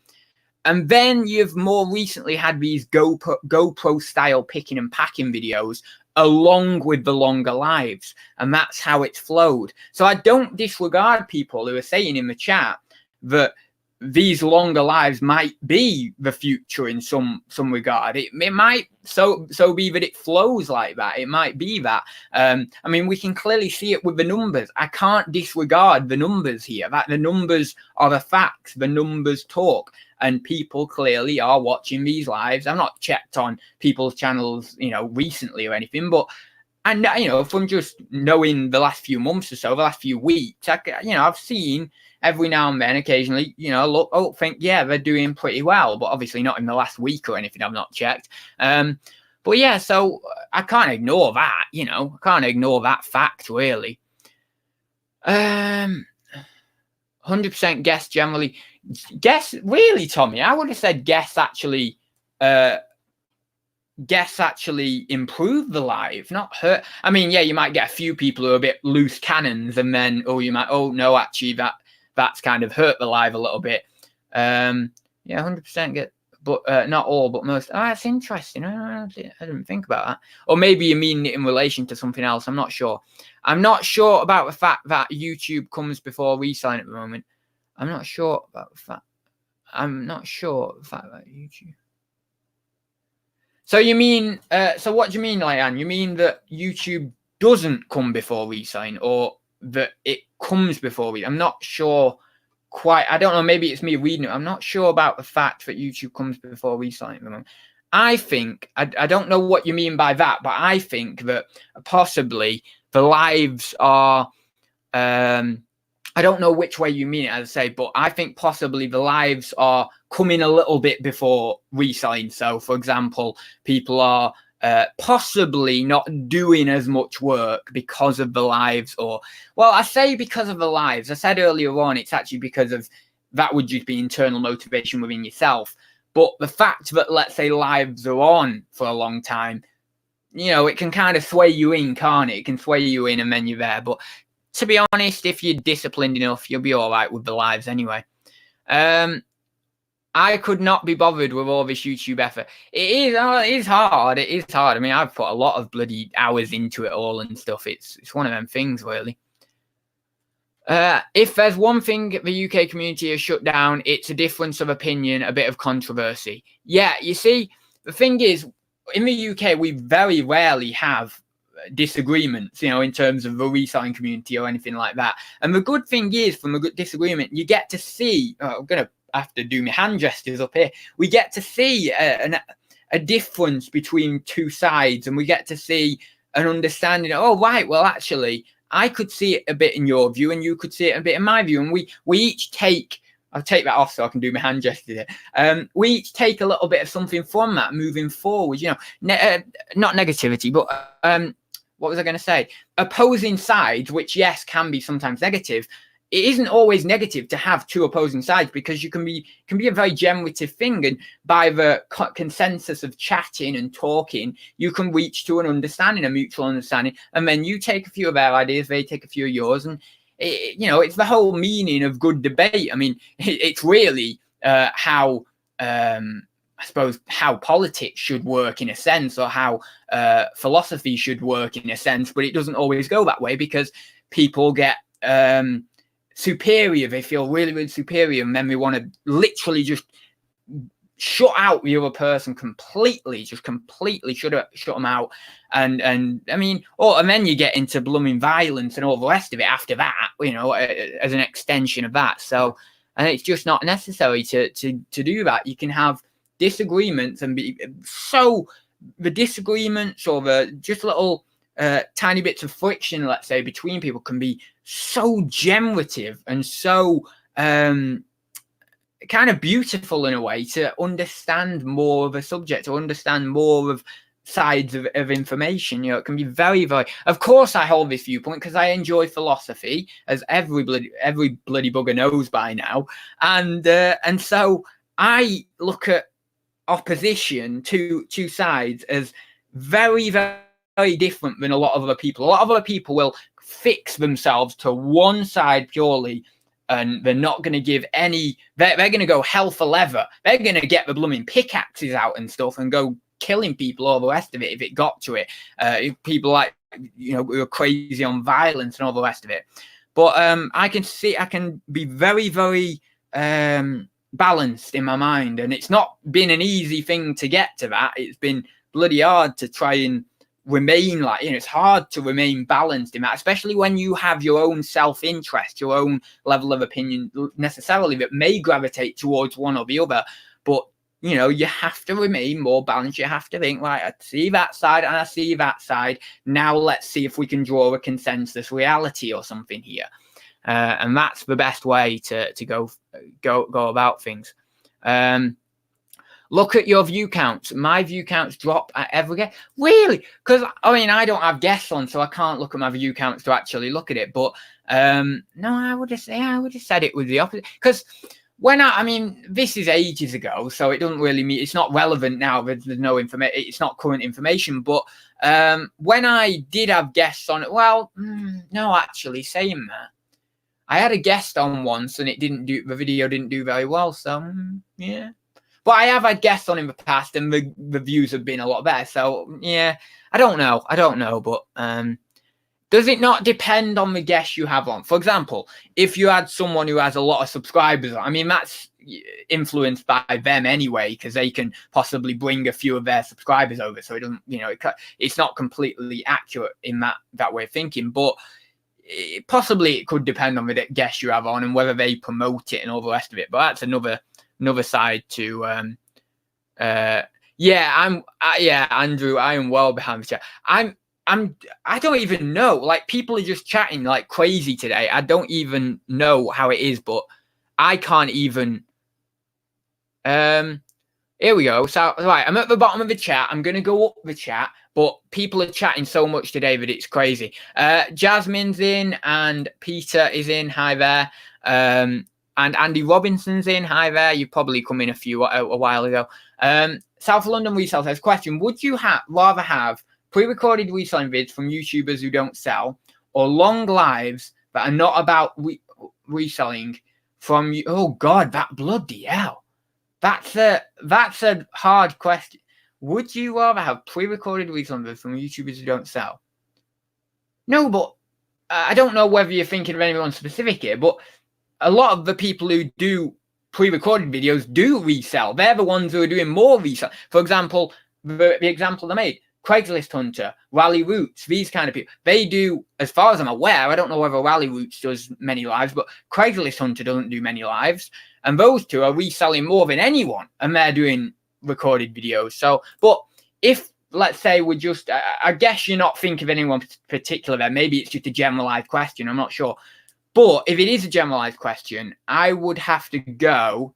And then you've more recently had these GoPro style picking and packing videos along with the longer lives. And that's how it's flowed. So I don't disregard people who are saying in the chat that these longer lives might be the future in some regard. It might so be that it flows like that. It might be that. I mean, we can clearly see it with the numbers. I can't disregard the numbers here. That the numbers are the facts. The numbers talk. And people clearly are watching these lives. I've not checked on people's channels, you know, recently or anything, but, and you know, from just knowing the last few months or so, the last few weeks, you know, I've seen every now and then, occasionally, you know, look, oh, think, yeah, they're doing pretty well, but obviously not in the last week or anything. I've not checked. But yeah, so I can't ignore that. You know, I can't ignore that fact really. 100% guess generally. Guess really, Tommy. I would have said guess actually improve the live, not hurt. I mean, yeah, you might get a few people who are a bit loose cannons, and then you might, oh no, actually that's kind of hurt the live a little bit. Yeah, 100% get, but not all, but most. Oh, that's interesting. I didn't think about that. Or maybe you mean it in relation to something else. I'm not sure. I'm not sure about the fact that YouTube comes before reselling at the moment. I'm not sure about the fact. I'm not sure about YouTube. So you mean? So what do you mean, Liane? You mean that YouTube doesn't come before reselling, or that it comes before reselling? I'm not sure quite. I don't know. Maybe it's me reading it. I'm not sure about the fact that YouTube comes before reselling at the moment. I think I don't know what you mean by that, but I think that possibly the lives are. I don't know which way you mean it, as I say, but I think possibly the lives are coming a little bit before reselling. So, for example, people are possibly not doing as much work because of the lives, or, well, I say because of the lives. I said earlier on, it's actually because of that would just be internal motivation within yourself. But the fact that, let's say, lives are on for a long time, you know, it can kind of sway you in, can't it? It can sway you in and then you're there. But to be honest, if you're disciplined enough, you'll be all right with the lives anyway. I could not be bothered with all this YouTube effort. It is hard. It is hard. I mean, I've put a lot of bloody hours into it all and stuff. It's one of them things, really. If there's one thing the UK community has shut down, it's a difference of opinion, a bit of controversy. Yeah, you see, the thing is, in the UK, we very rarely have disagreements, you know, in terms of the reselling community or anything like that. And the good thing is, from a good disagreement, you get to see, I'm going to have to do my hand gestures up here, we get to see a difference between two sides, and we get to see an understanding, oh, right, well, actually, I could see it a bit in your view, and you could see it a bit in my view, and we each take I'll take that off so I can do my hand gesture there. We each take a little bit of something from that moving forward. You know, not negativity, but what was I going to say? Opposing sides, which yes can be sometimes negative. It isn't always negative to have two opposing sides, because you can be a very generative thing, and by the consensus of chatting and talking, you can reach to an understanding, a mutual understanding, and then you take a few of their ideas, they take a few of yours, and you know, it's the whole meaning of good debate. I mean, it's really how I suppose how politics should work in a sense, or how philosophy should work in a sense, but it doesn't always go that way, because people get superior. They feel really, really superior, and then they want to literally just shut out the other person completely, just completely shut them out. And I mean, and then you get into blooming violence and all the rest of it after that, you know, as an extension of that. So, and it's just not necessary to do that. You can have disagreements and be so the disagreements, or the just little tiny bits of friction, let's say, between people can be so generative and so kind of beautiful in a way, to understand more of a subject, or understand more of sides of information. You know, it can be very, very, of course I hold this viewpoint because I enjoy philosophy, as every bloody bugger knows by now, and so I look at opposition to two sides as very, very, very different than a lot of other people. A lot of other people will fix themselves to one side purely, and they're not going to give any, they're going to go hell for leather. They're going to get the blooming pickaxes out and stuff and go killing people, all the rest of it, if it got to it. If people like, you know, who are crazy on violence and all the rest of it. But I can be very, very balanced in my mind. And it's not been an easy thing to get to that. It's been bloody hard to try and remain like, you know, it's hard to remain balanced in that, especially when you have your own self-interest, your own level of opinion necessarily that may gravitate towards one or the other. But, you know, you have to remain more balanced. You have to think, right, I see that side and I see that side. Now let's see if we can draw a consensus reality or something here. And that's the best way to go about things. Look at your view counts. My view counts drop at every guest. Really? Because, I mean, I don't have guests on, so I can't look at my view counts to actually look at it. But, no, I would have said it was the opposite. Because when I mean, this is ages ago, so it doesn't really mean, it's not relevant now. There's no information. It's not current information. But when I did have guests on it, well, no, actually, saying that, I had a guest on once and the video didn't do very well. So, yeah. But I have had guests on in the past, and the views have been a lot better. So, yeah, I don't know. But does it not depend on the guest you have on? For example, if you had someone who has a lot of subscribers, I mean, that's influenced by them anyway, because they can possibly bring a few of their subscribers over. So it doesn't, you know, it's not completely accurate in that way of thinking. But possibly it could depend on the guest you have on and whether they promote it and all the rest of it. But that's another side to Andrew, I am well behind the chat. I don't even know, like, people are just chatting like crazy today. I don't even know how it is, but I can't even here we go. So right, I'm at the bottom of the chat. I'm gonna go up the chat, but people are chatting so much today that it's crazy. Jasmine's in and Peter is in. Hi there. And Andy Robinson's in. Hi there. You've probably come in a while ago. South London Resale says, question, would you rather have pre-recorded reselling vids from YouTubers who don't sell, or long lives that are not about reselling from you? Oh God, that bloody hell. That's a hard question. Would you rather have pre-recorded reselling vids from YouTubers who don't sell? No, but I don't know whether you're thinking of anyone specific here, but a lot of the people who do pre-recorded videos do resell. They're the ones who are doing more resell. For example, the example I made, Craigslist Hunter, Rally Roots, these kind of people. They do, as far as I'm aware, I don't know whether Rally Roots does many lives, but Craigslist Hunter doesn't do many lives. And those two are reselling more than anyone, and they're doing recorded videos. So, but if, let's say, we're just, I guess you're not thinking of anyone particular there. Maybe it's just a generalized question. I'm not sure. But if it is a generalized question, I would have to go.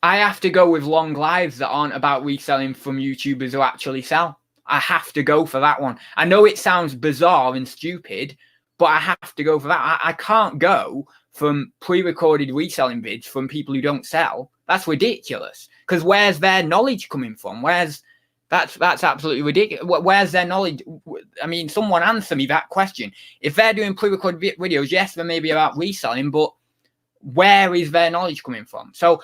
I have to go with long lives that aren't about reselling from YouTubers who actually sell. I have to go for that one. I know it sounds bizarre and stupid, but I have to go for that. I can't go from pre-recorded reselling vids from people who don't sell. That's ridiculous. Because where's their knowledge coming from? That's absolutely ridiculous. Where's their knowledge? I mean, someone answer me that question. If they're doing pre-recorded videos, yes, they may be about reselling, but where is their knowledge coming from? So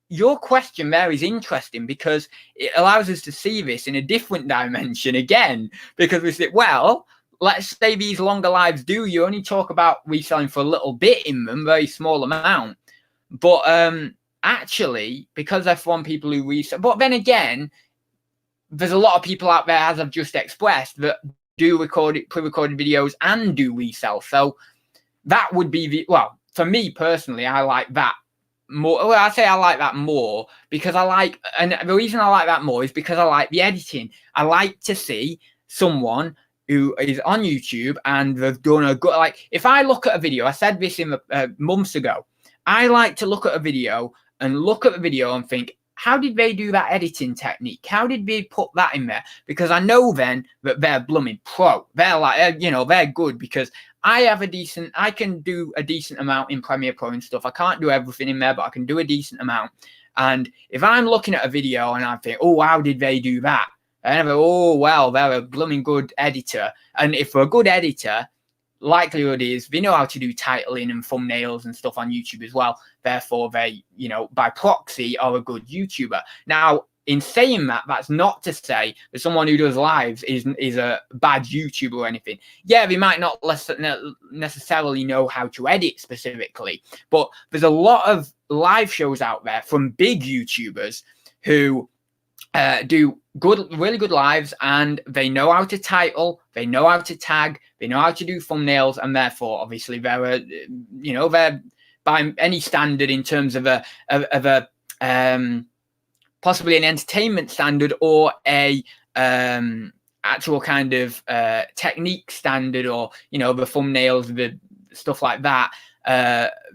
your question there is interesting because it allows us to see this in a different dimension again, because we say, well, let's say these longer lives you only talk about reselling for a little bit in them, very small amount. But actually, because they're from people who resell, but then again, there's a lot of people out there, as I've just expressed, that do pre-recorded videos and do resell. So that would be well, for me personally, I like that more. Well, I say I like that more because and the reason I like that more is because I like the editing. I like to see someone who is on YouTube and they've done a good, like, if I look at a video, I said this in months ago, I like to look at a video and think, how did they do that editing technique? How did they put that in there? Because I know then that they're blooming pro. They're like, they're good, because I can do a decent amount in Premiere Pro and stuff. I can't do everything in there, but I can do a decent amount. And if I'm looking at a video and I think, oh, how did they do that? And I go, oh, well, they're a blooming good editor. And if they're a good editor, likelihood is they know how to do titling and thumbnails and stuff on YouTube as well. Therefore, they, by proxy, are a good YouTuber. Now, in saying that, that's not to say that someone who does lives is a bad YouTuber or anything. Yeah, they might not necessarily know how to edit specifically, but there's a lot of live shows out there from big YouTubers who do really good lives, and they know how to title, they know how to tag, they know how to do thumbnails, and therefore, obviously, they're by any standard in terms of a possibly an entertainment standard or a actual kind of technique standard, or the thumbnails, the stuff like that.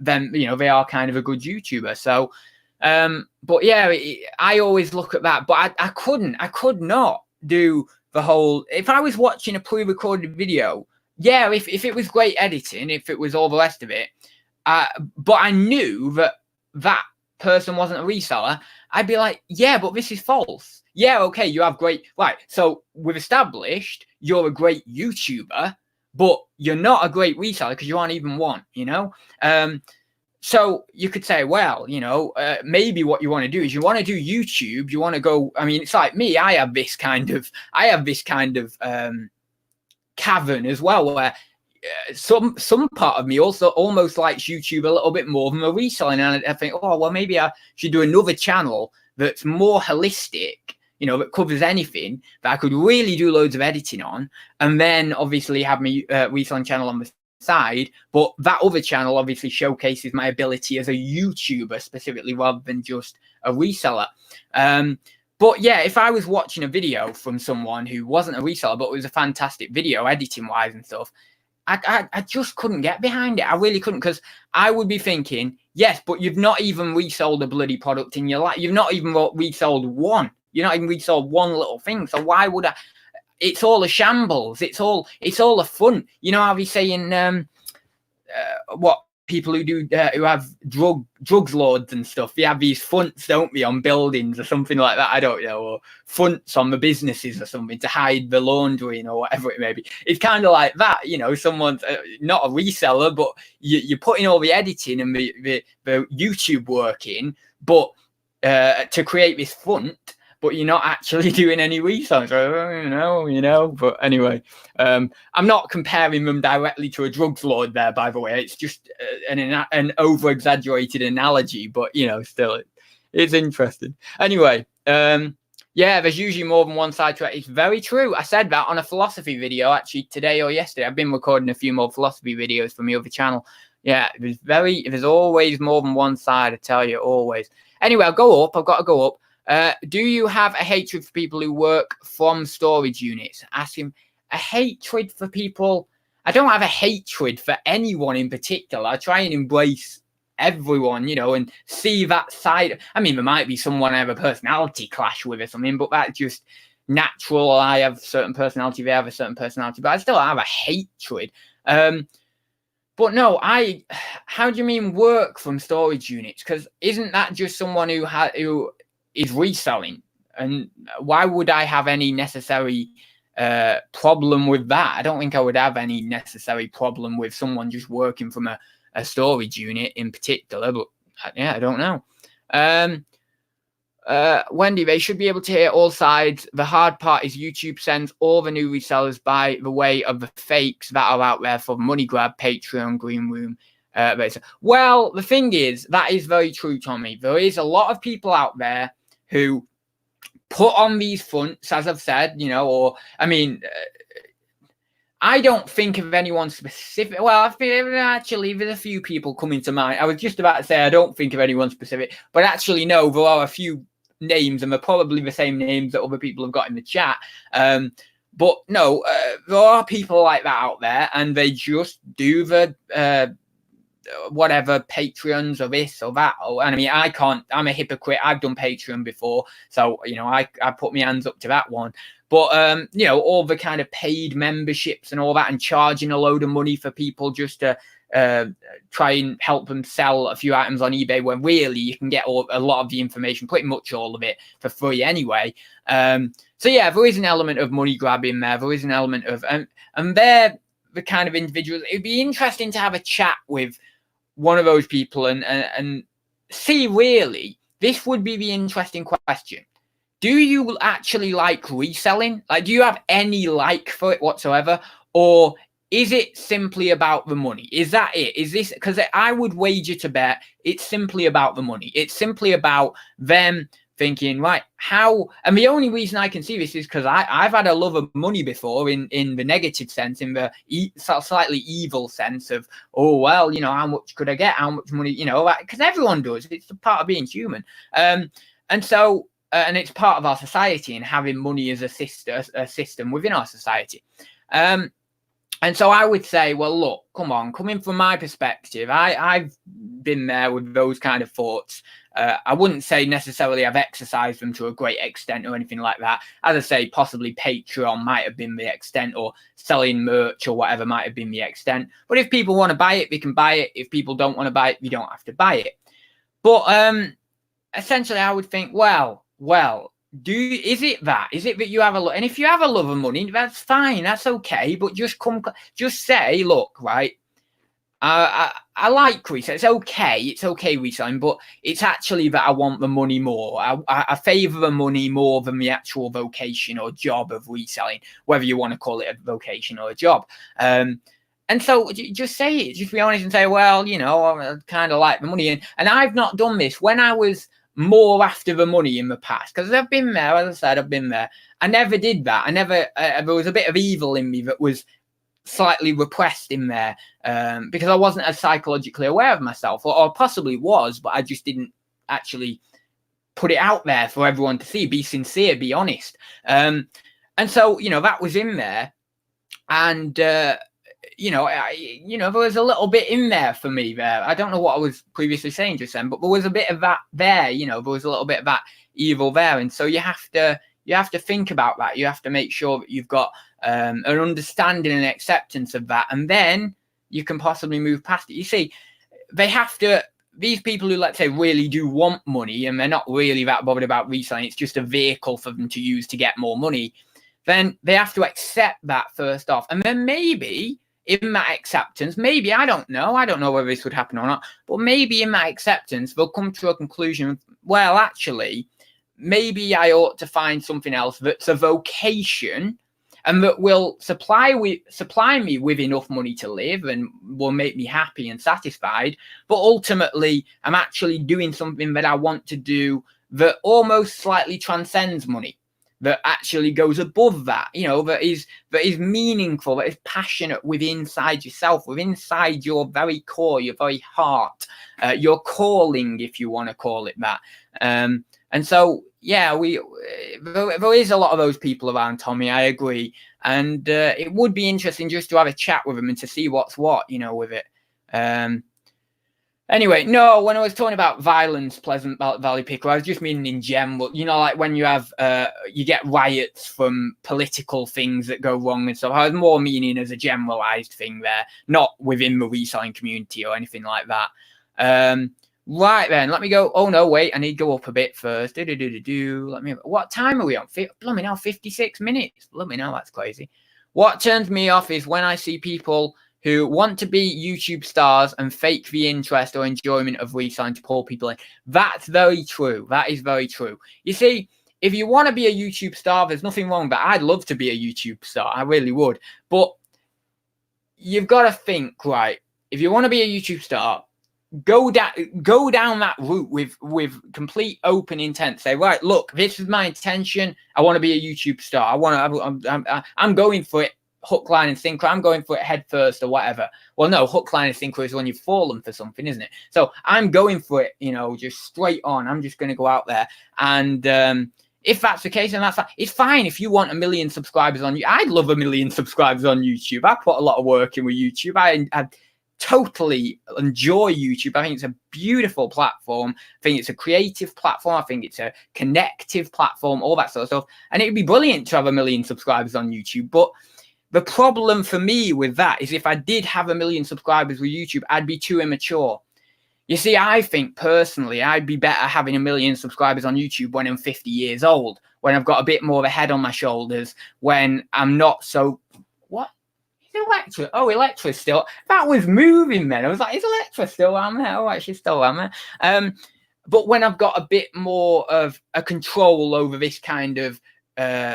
Then they are kind of a good YouTuber. So. But yeah, I always look at that, but I could not do the whole, if I was watching a pre-recorded video, yeah, if it was great editing, if it was all the rest of it, but I knew that person wasn't a reseller, I'd be like, yeah, but this is false. Yeah, okay, you have great, right, so we've established you're a great YouTuber, but you're not a great reseller because you aren't even one, So you could say, well, maybe what you want to do is you want to do YouTube. You want to go. I mean, it's like me. I have this kind of cavern as well, where some part of me also almost likes YouTube a little bit more than the reselling, and I think, oh well, maybe I should do another channel that's more holistic. That covers anything that I could really do loads of editing on, and then obviously have my reselling channel on the side, but that other channel obviously showcases my ability as a YouTuber specifically rather than just a reseller. But yeah, if I was watching a video from someone who wasn't a reseller, but it was a fantastic video editing wise and stuff, I just couldn't get behind it. I really couldn't, because I would be thinking, yes, but you've not even resold a bloody product in your life. You've not even resold one. You're not even resold one little thing. So why would I? It's all a shambles. It's all a front. How we say in what people who do who have drugs lords and stuff, they have these fronts, don't they, on buildings or something like that. I don't know, or fronts on the businesses or something to hide the laundering or whatever it may be. It's kind of like that, someone's not a reseller, but you're putting all the editing and the YouTube work in, but to create this front. But you're not actually doing any research, But anyway, I'm not comparing them directly to a drugs lord there, by the way. It's just an over-exaggerated analogy, but, still, it's interesting. Anyway, yeah, there's usually more than one side to it. It's very true. I said that on a philosophy video, actually, today or yesterday. I've been recording a few more philosophy videos for my other channel. Yeah, there's always more than one side, I tell you, always. Anyway, I've got to go up. Do you have a hatred for people who work from storage units? Ask him. a hatred for people. I don't have a hatred for anyone in particular. I try and embrace everyone, and see that side. I mean, there might be someone I have a personality clash with or something, but that's just natural. I have a certain personality, they have a certain personality, but I still have a hatred. But no, how do you mean work from storage units? Because isn't that just someone who is reselling? And why would I have any necessary problem with that? I don't think I would have any necessary problem with someone just working from a storage unit in particular, but yeah, I don't know. Wendy, they should be able to hear all sides. The hard part is YouTube sends all the new resellers by the way of the fakes that are out there for money grab, Patreon, green room. Well, the thing is, that is very true, Tommy. There is a lot of people out there who put on these fronts, as I've said, I don't think of anyone specific. Well, I think actually there's a few people coming to mind. I was just about to say I don't think of anyone specific, but actually no, there are a few names, and they're probably the same names that other people have got in the chat. But no, there are people like that out there, and they just do the whatever Patreons or this or that. And I mean, I can't. I'm a hypocrite. I've done Patreon before, so I put my hands up to that one. But all the kind of paid memberships and all that, and charging a load of money for people just to try and help them sell a few items on eBay, when really you can get a lot of the information, pretty much all of it, for free anyway. So yeah, there is an element of money grabbing there. There is an element of and they're the kind of individuals. It'd be interesting to have a chat with one of those people and see, really, this would be the interesting question. Do you actually like reselling? Like, do you have any like for it whatsoever? Or is it simply about the money? Is that it? Is this, because I would wager to bet it's simply about the money. It's simply about them thinking, right, how, and the only reason I can see this is because I've had a love of money before in the negative sense, in the slightly evil sense of, oh, well, how much could I get? How much money, because everyone does. It's a part of being human. And so, and it's part of our society, and having money as a system within our society. And so I would say, well, look, come on, coming from my perspective, I've been there with those kind of thoughts. I wouldn't say necessarily I've exercised them to a great extent or anything like that. As I say, possibly Patreon might have been the extent, or selling merch or whatever might have been the extent. But if people want to buy it, they can buy it. If people don't want to buy it, you don't have to buy it. But essentially, I would think, well, is it that you have a lot? And if you have a love of money, that's fine, that's okay. But just say, look, right, I like reselling. It's okay reselling, but it's actually that I want the money more. I favor the money more than the actual vocation or job of reselling, whether you want to call it a vocation or a job. And so just say it, just be honest and say, well, I kind of like the money. And I've not done this when I was more after the money in the past, because I've been there, as I said, I've been there. I never did that. There was a bit of evil in me that was slightly repressed in there, because I wasn't as psychologically aware of myself, or possibly was, but I just didn't actually put it out there for everyone to see, be sincere, be honest. And so, that was in there. And, there was a little bit in there for me there. I don't know what I was previously saying just then, but there was a bit of that there, there was a little bit of that evil there. And so you have to think about that. You have to make sure that you've got an understanding and acceptance of that. And then you can possibly move past it. You see, these people who, let's say, really do want money, and they're not really that bothered about reselling, it's just a vehicle for them to use to get more money, then they have to accept that first off. And then maybe in that acceptance, I don't know whether this would happen or not, but maybe in that acceptance, they'll come to a conclusion, well, actually, maybe I ought to find something else that's a vocation and that will supply me with enough money to live and will make me happy and satisfied. But ultimately, I'm actually doing something that I want to do that almost slightly transcends money, that actually goes above that, that is meaningful, that is passionate within inside yourself, within inside your very core, your very heart, your calling, if you want to call it that. And so, yeah, there is a lot of those people around, Tommy. I agree. And it would be interesting just to have a chat with them and to see what's what, you know, with it. Anyway, no, when I was talking about violence, Pleasant Valley Pickle, I was just meaning in general, you know, like when you have, you get riots from political things that go wrong and stuff. I was more meaning as a generalized thing there, not within the reselling community or anything like that. Right then, let me go. Oh no, wait, I need to go up a bit first. Let me. What time are we on? Blooming hell, 56 minutes. Blooming hell, that's crazy. What turns me off is when I see people who want to be YouTube stars and fake the interest or enjoyment of reselling to pull people in. That's very true. That is very true. You see, if you want to be a YouTube star, there's nothing wrong. But I'd love to be a YouTube star. I really would. But you've got to think, right? If you want to be a YouTube star, go down that route with complete open intent. Say, right, look, this is my intention. I want to be a YouTube star. I'm going for it. Hook, line, and sinker. I'm going for it head first or whatever. Well, no, hook, line, and sinker is when you've fallen for something, isn't it? So I'm going for it, you know, just straight on. I'm just going to go out there. And if that's the case, then that's fine. It's fine if you want 1 million subscribers on YouTube. I'd love 1 million subscribers on YouTube. I put a lot of work in with YouTube. I totally enjoy YouTube. I think it's a beautiful platform. I think it's a creative platform. I think it's a connective platform, all that sort of stuff. And it would be brilliant to have 1 million subscribers on YouTube. But the problem for me with that is if I did have 1 million subscribers with YouTube, I'd be too immature. You see, I think personally, I'd be better having 1 million subscribers on YouTube when I'm 50 years old, when I've got a bit more of a head on my shoulders, when I'm not so... What? Is Electra? Oh, Electra's still... That was moving then. I was like, is Electra still on there? Oh, she's still on there. But when I've got a bit more of a control over this kind of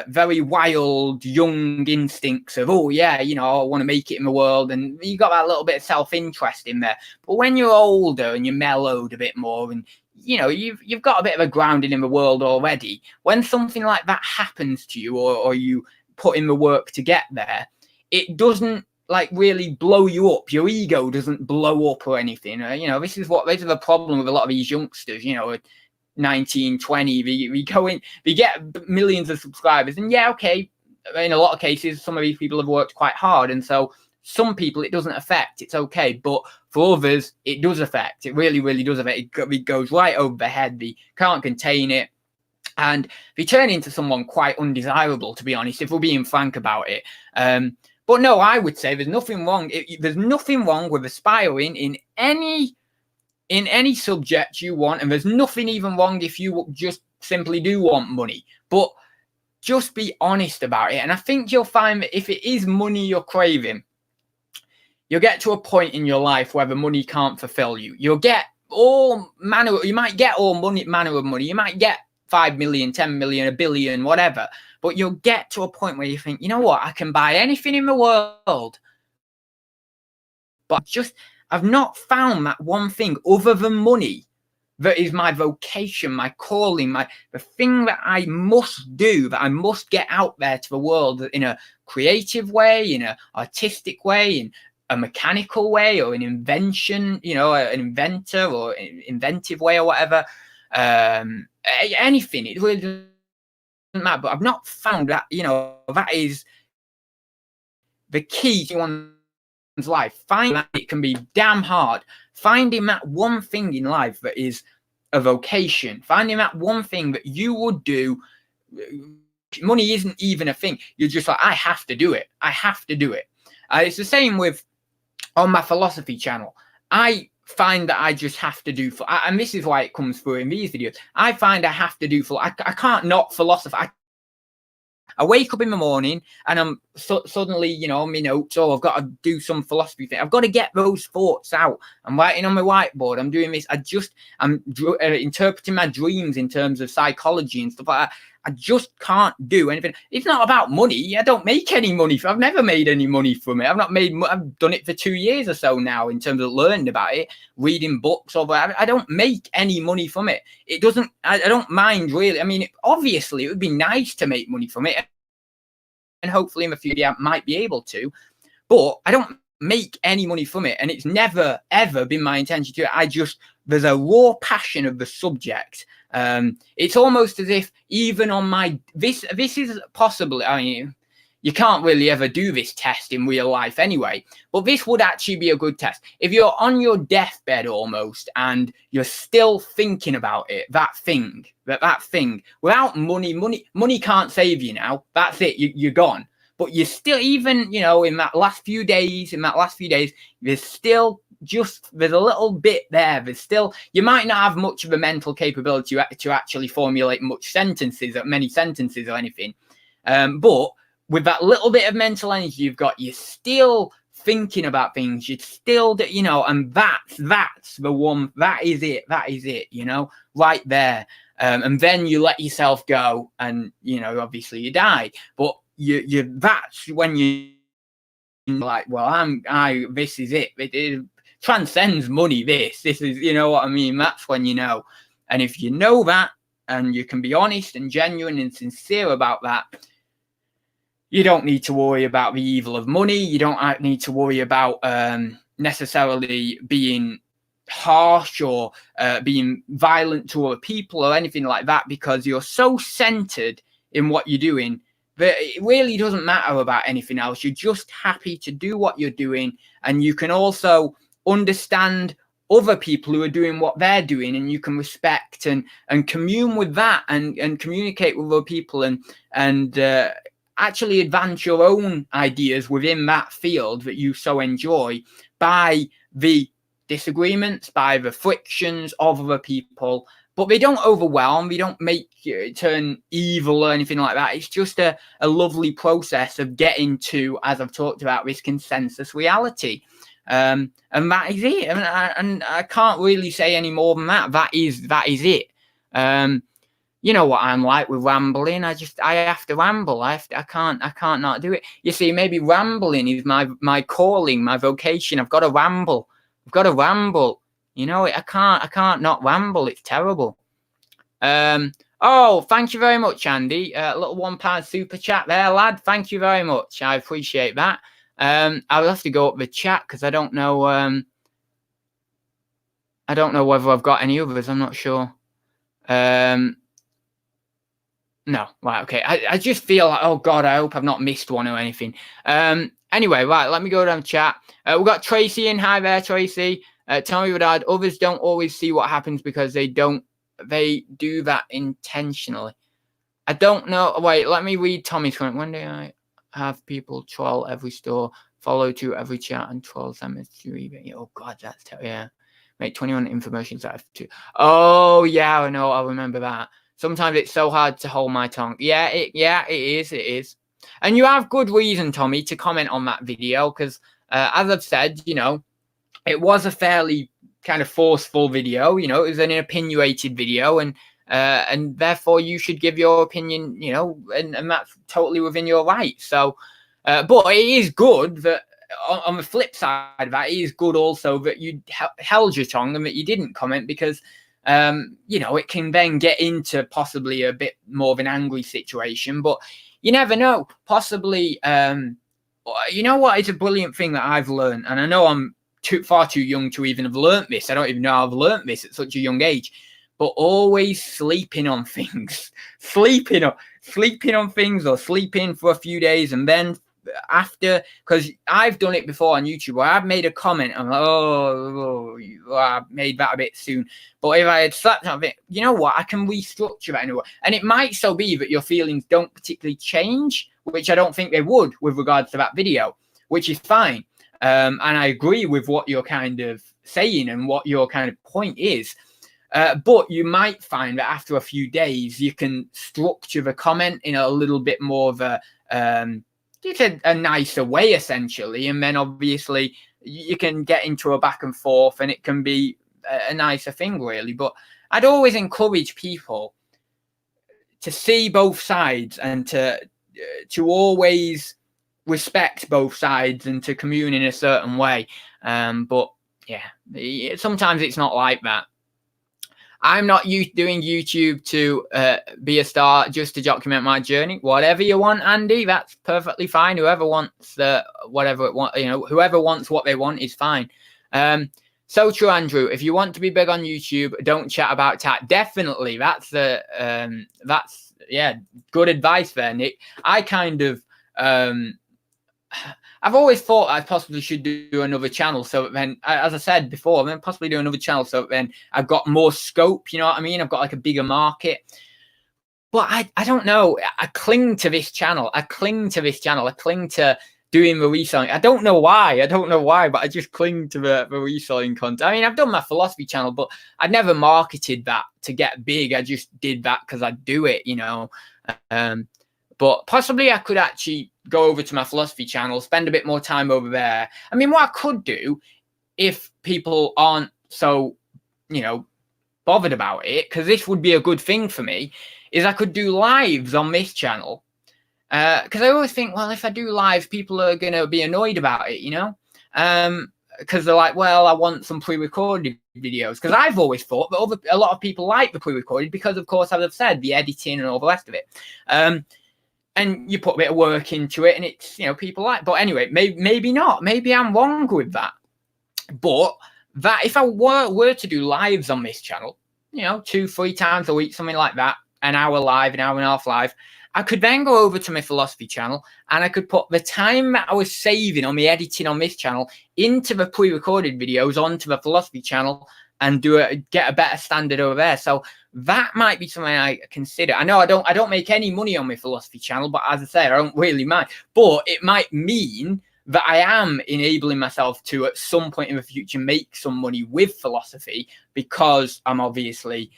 very wild young instincts of, oh yeah, you know, I want to make it in the world, and you got that little bit of self-interest in there. But when you're older and you're mellowed a bit more, and you know, you've got a bit of a grounding in the world already, when something like that happens to you, or you put in the work to get there, it doesn't like really blow you up. Your ego doesn't blow up or anything. You know, this is the problem with a lot of these youngsters, you know, 19, 20, we go in, we get millions of subscribers, and yeah, okay, in a lot of cases some of these people have worked quite hard, and so some people it doesn't affect, it's okay, but for others it does affect. It really does affect. It goes right over the head. They can't contain it, and they turn into someone quite undesirable, to be honest, if we're being frank about it. But no, I would say there's nothing wrong. There's nothing wrong with aspiring in any subject you want, and there's nothing even wrong if you just simply do want money, but just be honest about it. And I think you'll find that if it is money you're craving, you'll get to a point in your life where the money can't fulfill you. You'll get all manner, you might get all manner of money, you might get 5 million, 10 million, 1 billion, whatever, but you'll get to a point where you think, you know what, I can buy anything in the world, but I've not found that one thing other than money that is my vocation, my calling, the thing that I must do, that I must get out there to the world in a creative way, in an artistic way, in a mechanical way, or an invention, you know, an inventor or inventive way or whatever. Anything, it really doesn't matter. But I've not found that, you know, that is the key to one's life. Finding that it can be damn hard. Finding that one thing in life that is a vocation. Finding that one thing that you would do. Money isn't even a thing. You're just like, I have to do it. I have to do it. It's the same with on my philosophy channel. I find that I just have to do, and this is why it comes through in these videos. I find I have to do, I can't not philosophize. I wake up in the morning and I'm suddenly, you know, on my notes, oh, I've got to do some philosophy thing. I've got to get those thoughts out. I'm writing on my whiteboard. I'm doing this. I'm interpreting my dreams in terms of psychology and stuff like that. I just can't do anything. It's not about money. I don't make any money. I've never made any money from it. I've done it for 2 years or so now in terms of learning about it, reading books over. I don't make any money from it. It doesn't, I don't mind really. I mean, obviously it would be nice to make money from it, and hopefully in the future I might be able to, but I don't make any money from it. And it's never, ever been my intention to. There's a raw passion of the subject. It's almost as if even on my, this is possibly, I mean, you can't really ever do this test in real life anyway, but this would actually be a good test. If you're on your deathbed almost and you're still thinking about it, that thing, without money can't save you now. That's it. You're gone. But you're still, even, in that last few days, there's still there's a little bit there. There's still, you might not have much of a mental capability to actually formulate many sentences or anything. But with that little bit of mental energy you've got, you're still thinking about things. You're still, and that's the one, that is it, right there. And then you let yourself go and, obviously you die. But that's when you like, well, this is it. It transcends money. This is, what I mean? That's when you know. And if you know that, and you can be honest and genuine and sincere about that, you don't need to worry about the evil of money. You don't need to worry about necessarily being harsh or being violent to other people or anything like that, because you're so centered in what you're doing that it really doesn't matter about anything else. You're just happy to do what you're doing, and you can also understand other people who are doing what they're doing, and you can respect and commune with that and communicate with other people and actually advance your own ideas within that field that you so enjoy by the disagreements, by the frictions of other people. But they don't overwhelm, they don't make you turn evil or anything like that. It's just a lovely process of getting to, as I've talked about, this consensus reality. And that is it. And I can't really say any more than that. That is it. You know what I'm like with rambling. I have to ramble. I can't not do it. You see, maybe rambling is my calling, my vocation. I've got to ramble. I can't not ramble. It's terrible. Oh, thank you very much, Andy. A little £1 super chat there, lad. Thank you very much. I appreciate that. I'll have to go up the chat because I don't know whether I've got any others. I'm not sure. No, right, okay. I just feel like, oh God, I hope I've not missed one or anything. Anyway, right, let me go down the chat. We've got Tracy in. Hi there, Tracy. Tell me, Dad, others don't always see what happens because they do that intentionally. I don't know. Wait, let me read Tommy's comment. One day I have people troll every store, follow to every chat, and troll them as to eBay. Oh God, that's terrible. Yeah. Make 21 informations out of 2. Oh yeah, I know. I remember that. Sometimes it's so hard to hold my tongue. Yeah, it is. And you have good reason, Tommy, to comment on that video because, as I've said, it was a fairly kind of forceful video. It was an opinionated video, and therefore you should give your opinion. And that's totally within your right. So, but it is good that on the flip side of that, it is good also that you held your tongue and that you didn't comment because. It can then get into possibly a bit more of an angry situation, but you never know. Possibly, what is a brilliant thing that I've learned, and I know I'm far too young to even have learned this. I don't even know how I've learned this at such a young age, but always sleeping on things, sleeping on things, or sleeping for a few days and then after, because I've done it before on YouTube where I've made a comment and I made that a bit soon, but if I had slept on it, you know what, I can restructure that anyway, and it might so be that your feelings don't particularly change, which I don't think they would with regards to that video, which is fine. And I agree with what you're kind of saying and what your kind of point is, but you might find that after a few days you can structure the comment in a little bit more of a it's a nicer way, essentially, and then obviously you can get into a back and forth and it can be a nicer thing, really. But I'd always encourage people to see both sides and to always respect both sides and to commune in a certain way. But yeah, sometimes it's not like that. I'm not doing YouTube to be a star, just to document my journey. Whatever you want, Andy, that's perfectly fine. Whoever wants whatever it want, whoever wants what they want is fine. So true, Andrew. If you want to be big on YouTube, don't chat about tech. Definitely, that's good advice there, Nick. I kind of I've always thought I possibly should do another channel, so then, as I said before, then possibly do another channel, so then I've got more scope. You know what I mean? I've got like a bigger market. But I don't know. I cling to this channel. I cling to doing the reselling. I don't know why. But I just cling to the reselling content. I mean, I've done my philosophy channel, but I never marketed that to get big. I just did that because I do it, you know. But possibly I could actually go over to my philosophy channel, spend a bit more time over there. I mean, what I could do, if people aren't so, you know, bothered about it, because this would be a good thing for me, is I could do lives on this channel. Because I always think, well, if I do lives, people are going to be annoyed about it, you know? Because they're like, well, I want some pre-recorded videos. Because I've always thought that a lot of people like the pre-recorded because, of course, as I've said, the editing and all the rest of it. And you put a bit of work into it, and it's, you know, people like. But anyway, maybe not. Maybe I'm wrong with that. But that if I were to do lives on this channel, you know, 2-3 times a week, something like that, an hour live, an hour and a half live, I could then go over to my philosophy channel and I could put the time that I was saving on the editing on this channel into the pre-recorded videos onto the philosophy channel and get a better standard over there. So that might be something I consider. I know I don't make any money on my philosophy channel, but as I said, I don't really mind. But it might mean that I am enabling myself to, at some point in the future, make some money with philosophy, because I'm obviously,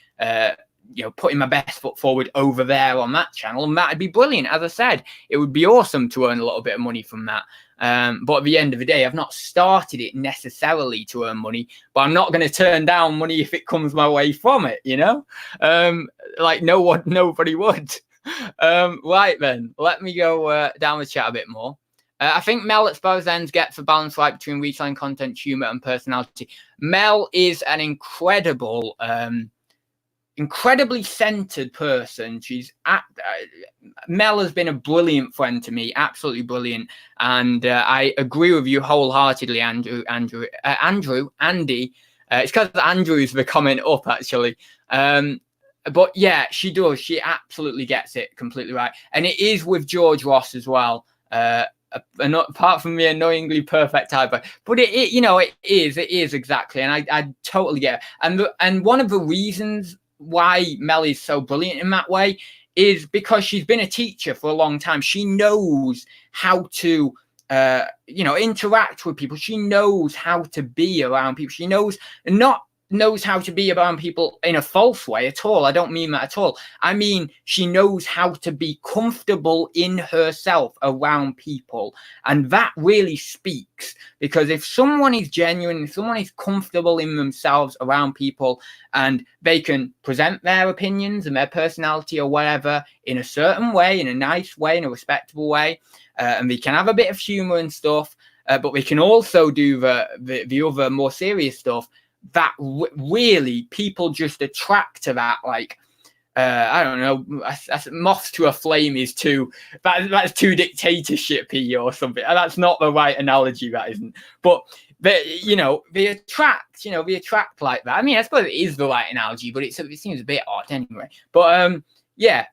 you know, putting my best foot forward over there on that channel, and that'd be brilliant. As I said, it would be awesome to earn a little bit of money from that. But at the end of the day, I've not started it necessarily to earn money, but I'm not going to turn down money if it comes my way from it, you know? Like nobody would. Right then, let me go down the chat a bit more. I think Mel at Sparrow's Ends gets a balance right between reselling content, humor, and personality. Mel is an incredibly centered person. Mel has been a brilliant friend to me, absolutely brilliant, and I agree with you wholeheartedly, Andy. It's because Andrew's the comment up, actually. But yeah, she does. She absolutely gets it completely right, and it is with George Ross as well. Apart from the annoyingly perfect typo, but it you know, it is exactly, and I totally get it. And one of the reasons why Mel is so brilliant in that way is because she's been a teacher for a long time. She knows how to you know, interact with people. She knows how to be around people. She knows how to be around people in a false way at all. I don't mean that at all. I mean, she knows how to be comfortable in herself around people. And that really speaks, because if someone is genuine, if someone is comfortable in themselves around people, and they can present their opinions and their personality or whatever in a certain way, in a nice way, in a respectable way, and they can have a bit of humor and stuff, but we can also do the other more serious stuff, that really people just attract to that. Like, I don't know, moths to a flame is that's too dictatorship-y or something. That's not the right analogy, that isn't. But they attract like that. I mean, I suppose it is the right analogy, but it seems a bit odd anyway. But yeah,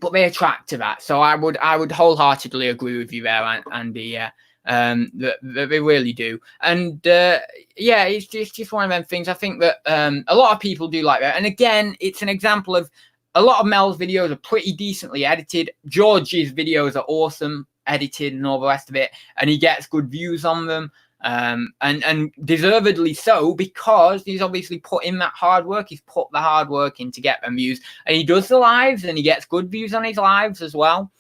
but they attract to that. So I would wholeheartedly agree with you there, Andy. They really do. And yeah, it's just one of them things. I think that a lot of people do like that. And again, it's an example of a lot of Mel's videos are pretty decently edited. George's videos are awesome, edited and all the rest of it, and he gets good views on them. And deservedly so, because he's obviously put in that hard work. He's put the hard work in to get them views, and he does the lives, and he gets good views on his lives as well.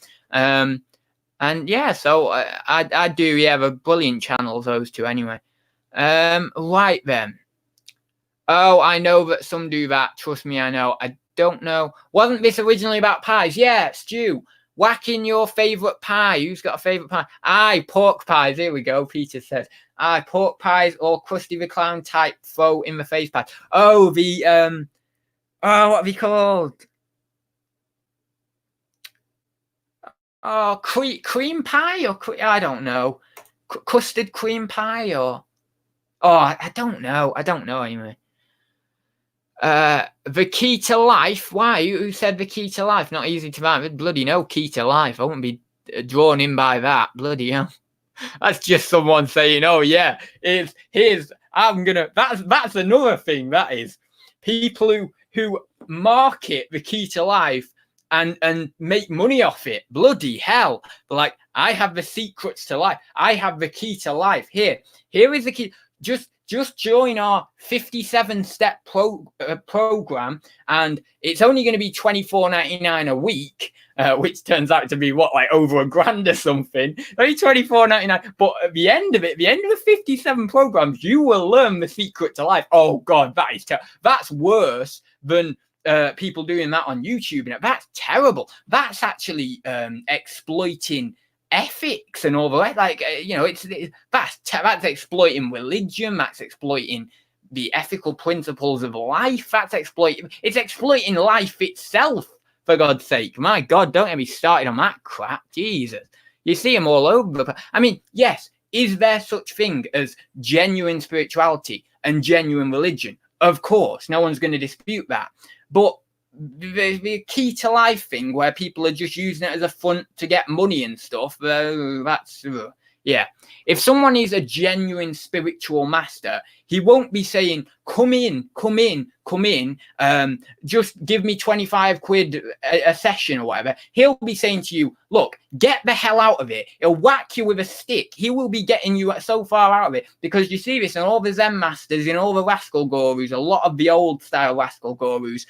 And yeah, so I do, yeah, they're brilliant channels, those two anyway. Right then. Oh, I know that some do that. Trust me, I know. I don't know. Wasn't this originally about pies? Yeah, Stu. Whack in your favourite pie. Who's got a favourite pie? Aye, pork pies. Here we go. Peter says. Aye, pork pies or Krusty the Clown type throw in the face pie. Oh, what are they called? Oh, cream pie or I don't know. Custard cream pie or I don't know. I don't know anyway. The key to life. Why? Who said the key to life? Not easy to find. Bloody no key to life. I wouldn't be drawn in by that. Bloody hell. That's just someone saying, "Oh yeah, that's another thing. That is people who market the key to life and make money off it. Bloody hell! They're like, I have the secrets to life. I have the key to life. Here is the key. Just join our 57-step program, and it's only going to be $24.99 a week, which turns out to be like over $1,000 or something. Only $24.99. But at the end of it, the end of the 57 programs, you will learn the secret to life. Oh God, that's worse than people doing that on YouTube. That's terrible. That's actually exploiting ethics and all the way, like that's exploiting religion, that's exploiting the ethical principles of life, it's exploiting life itself, for God's sake. My God, don't get me started on that crap. Jesus, you see them all over. I mean, yes, is there such thing as genuine spirituality and genuine religion? Of course, no one's going to dispute that, but the key to life thing where people are just using it as a front to get money and stuff, yeah. If someone is a genuine spiritual master, he won't be saying, come in, just give me 25 quid a session or whatever. He'll be saying to you, look, get the hell out of it. He'll whack you with a stick. He will be getting you so far out of it, because you see this in all the Zen masters, in all the rascal gurus, a lot of the old style rascal gurus.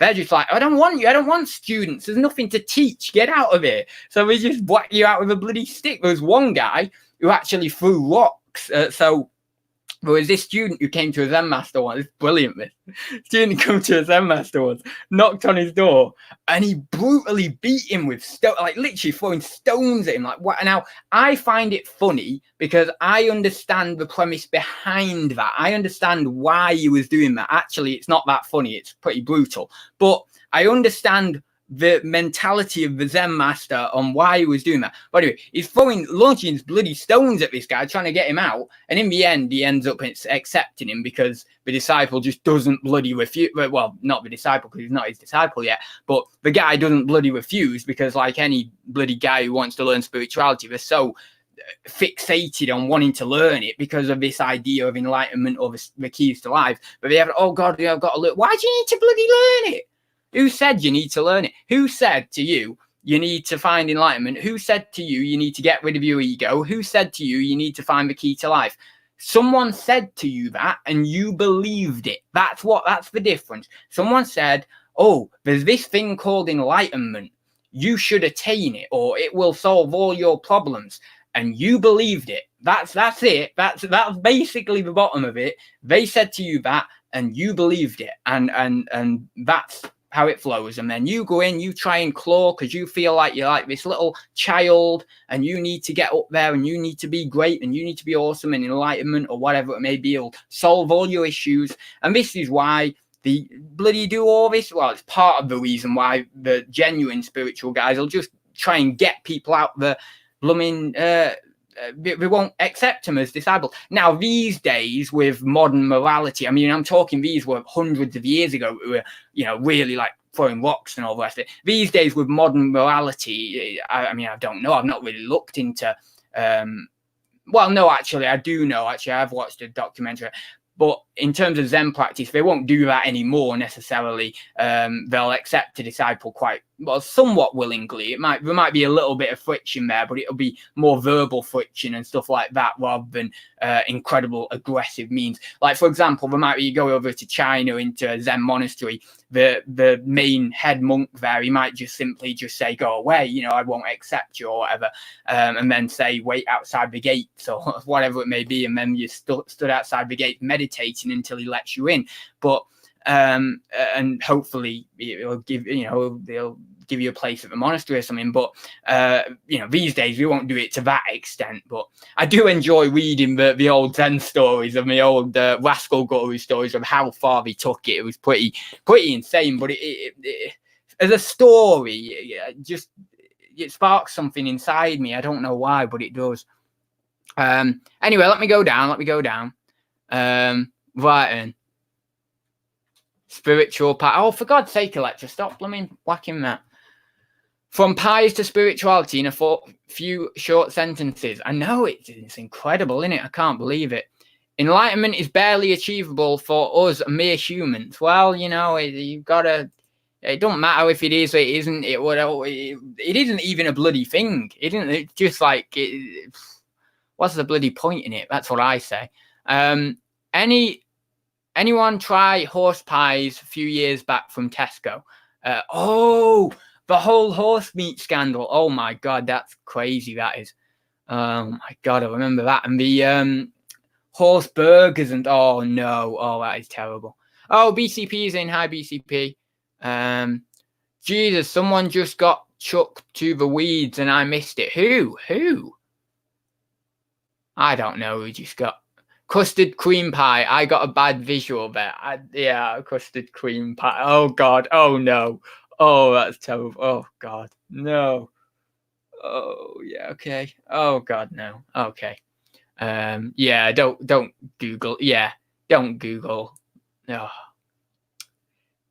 They're just like, I don't want you. I don't want students. There's nothing to teach. Get out of it. So we just whack you out with a bloody stick. There was one guy who actually threw rocks. So there was this student who came to a Zen master once. It's brilliant, this. Student came to a Zen master once, knocked on his door, and he brutally beat him with like literally throwing stones at him. Like, what? Now, I find it funny because I understand the premise behind that. I understand why he was doing that. Actually, it's not that funny. It's pretty brutal. But I understand the mentality of the Zen master on why he was doing that. But anyway, he's launching bloody stones at this guy, trying to get him out. And in the end, he ends up accepting him because the disciple just doesn't bloody refuse. Well, not the disciple, because he's not his disciple yet. But the guy doesn't bloody refuse, because like any bloody guy who wants to learn spirituality, they're so fixated on wanting to learn it because of this idea of enlightenment or the keys to life. But they have, oh God, I've got to learn. Why do you need to bloody learn it? Who said you need to learn it? Who said to you need to find enlightenment? Who said to you need to get rid of your ego? Who said to you need to find the key to life? Someone said to you that, and you believed it. That's the difference. Someone said, oh, there's this thing called enlightenment. You should attain it, or it will solve all your problems. And you believed it. That's it. That's basically the bottom of it. They said to you that, and you believed it. And that's how it flows. And then you go in, you try and claw because you feel like you're like this little child and you need to get up there and you need to be great and you need to be awesome, and enlightenment or whatever it may be will solve all your issues. And this is why the bloody do all this. Well, it's part of the reason why the genuine spiritual guys will just try and get people out the blooming we won't accept them as disabled. Now, these days with modern morality, I mean, I'm talking these were hundreds of years ago, we were, really like throwing rocks and all the rest of it. These days with modern morality, I mean, I don't know. I've not really looked into, well, no, actually, I do know. Actually, I've watched a documentary. But in terms of Zen practice, they won't do that anymore necessarily. They'll accept a disciple somewhat willingly. There might be a little bit of friction there, but it'll be more verbal friction and stuff like that rather than incredible aggressive means. Like, for example, there might be, you go over to China into a Zen monastery, the main head monk there, he might just simply say, go away, I won't accept you or whatever, and then say, wait outside the gates or whatever it may be, and then you stood outside the gate meditating until he lets you in. But and hopefully it'll give they'll give you a place at the monastery or something. But these days we won't do it to that extent. But I do enjoy reading the old Zen stories and the old rascal guru stories of how far they took it. It was pretty insane. But it as a story, it sparks something inside me. I don't know why, but it does. Anyway, let me go down. Right then. Spiritual part. Oh, for God's sake, Alexa, stop blooming whacking that. From pies to spirituality in a few short sentences. I know it's incredible, isn't it? I can't believe it. Enlightenment is barely achievable for us mere humans. Well, you know, you've got to. It don't matter if it is or it isn't. It isn't even a bloody thing. It isn't. It's just like, what's the bloody point in it? That's what I say. Anyone try horse pies a few years back from Tesco? The whole horse meat scandal. Oh my God, that's crazy. That is. Oh my God, I remember that. And the horse burgers and oh no, oh that is terrible. Oh, BCP is in. Hi BCP. Jesus, someone just got chucked to the weeds and I missed it. Who? I don't know who just got. Custard cream pie. I got a bad visual there. Yeah, custard cream pie. Oh God. Oh no. Oh, that's terrible. Oh God. No. Oh yeah. Okay. Oh God. No. Okay. Yeah. Don't Google. Yeah. Don't Google. No.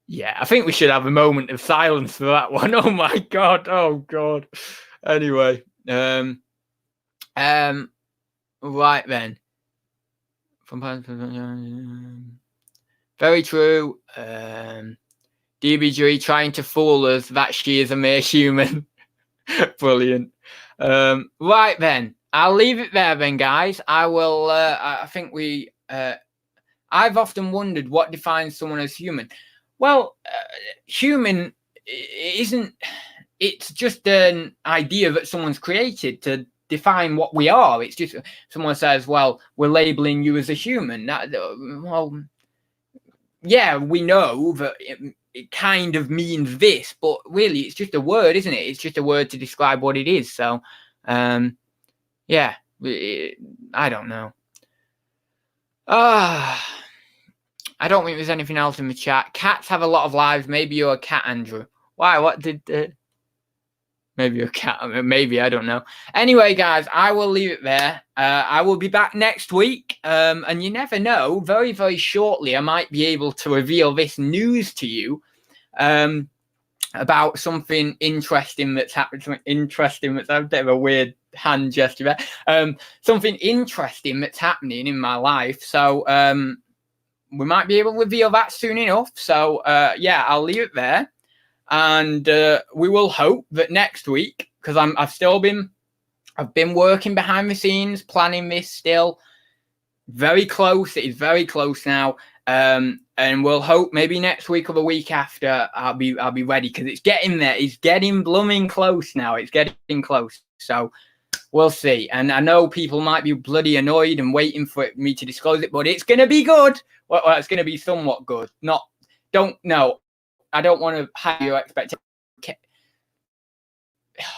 Yeah. I think we should have a moment of silence for that one. Oh my God. Oh God. Anyway. Right then. Very true. DBG trying to fool us that she is a mere human. Brilliant. Right then, I'll leave it there then, guys. I will. I think we. I've often wondered what defines someone as human. Well, human isn't. It's just an idea that someone's created to define what we are. It's just someone says, well, we're labeling you as a human. Well, yeah, we know that it kind of means this, but really it's just a word, isn't it? It's just a word to describe what it is. So yeah, I don't know. I don't think there's anything else in the chat. Cats have a lot of lives. Maybe you're a cat, Andrew. Why? What did maybe a cat, maybe, I don't know. Anyway, guys, I will leave it there. I will be back next week. And you never know, very, very shortly, I might be able to reveal this news to you about something interesting that's happened. Something interesting that's a bit of a weird hand gesture there. Something interesting that's happening in my life. So we might be able to reveal that soon enough. So yeah, I'll leave it there. And we will hope that next week, because I've been working behind the scenes, planning this still. Very close. It is very close now. And we'll hope maybe next week or the week after I'll be ready, because it's getting there. It's getting blooming close now. It's getting close. So we'll see. And I know people might be bloody annoyed and waiting for me to disclose it, but it's going to be good. Well, it's going to be somewhat good. Don't know. I don't want to have your expectations.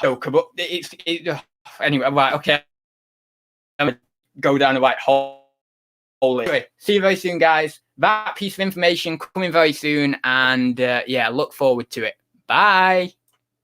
But it's anyway, right, okay. I'm going to go down the right hole. Anyway, see you very soon, guys. That piece of information coming very soon. And yeah, look forward to it. Bye.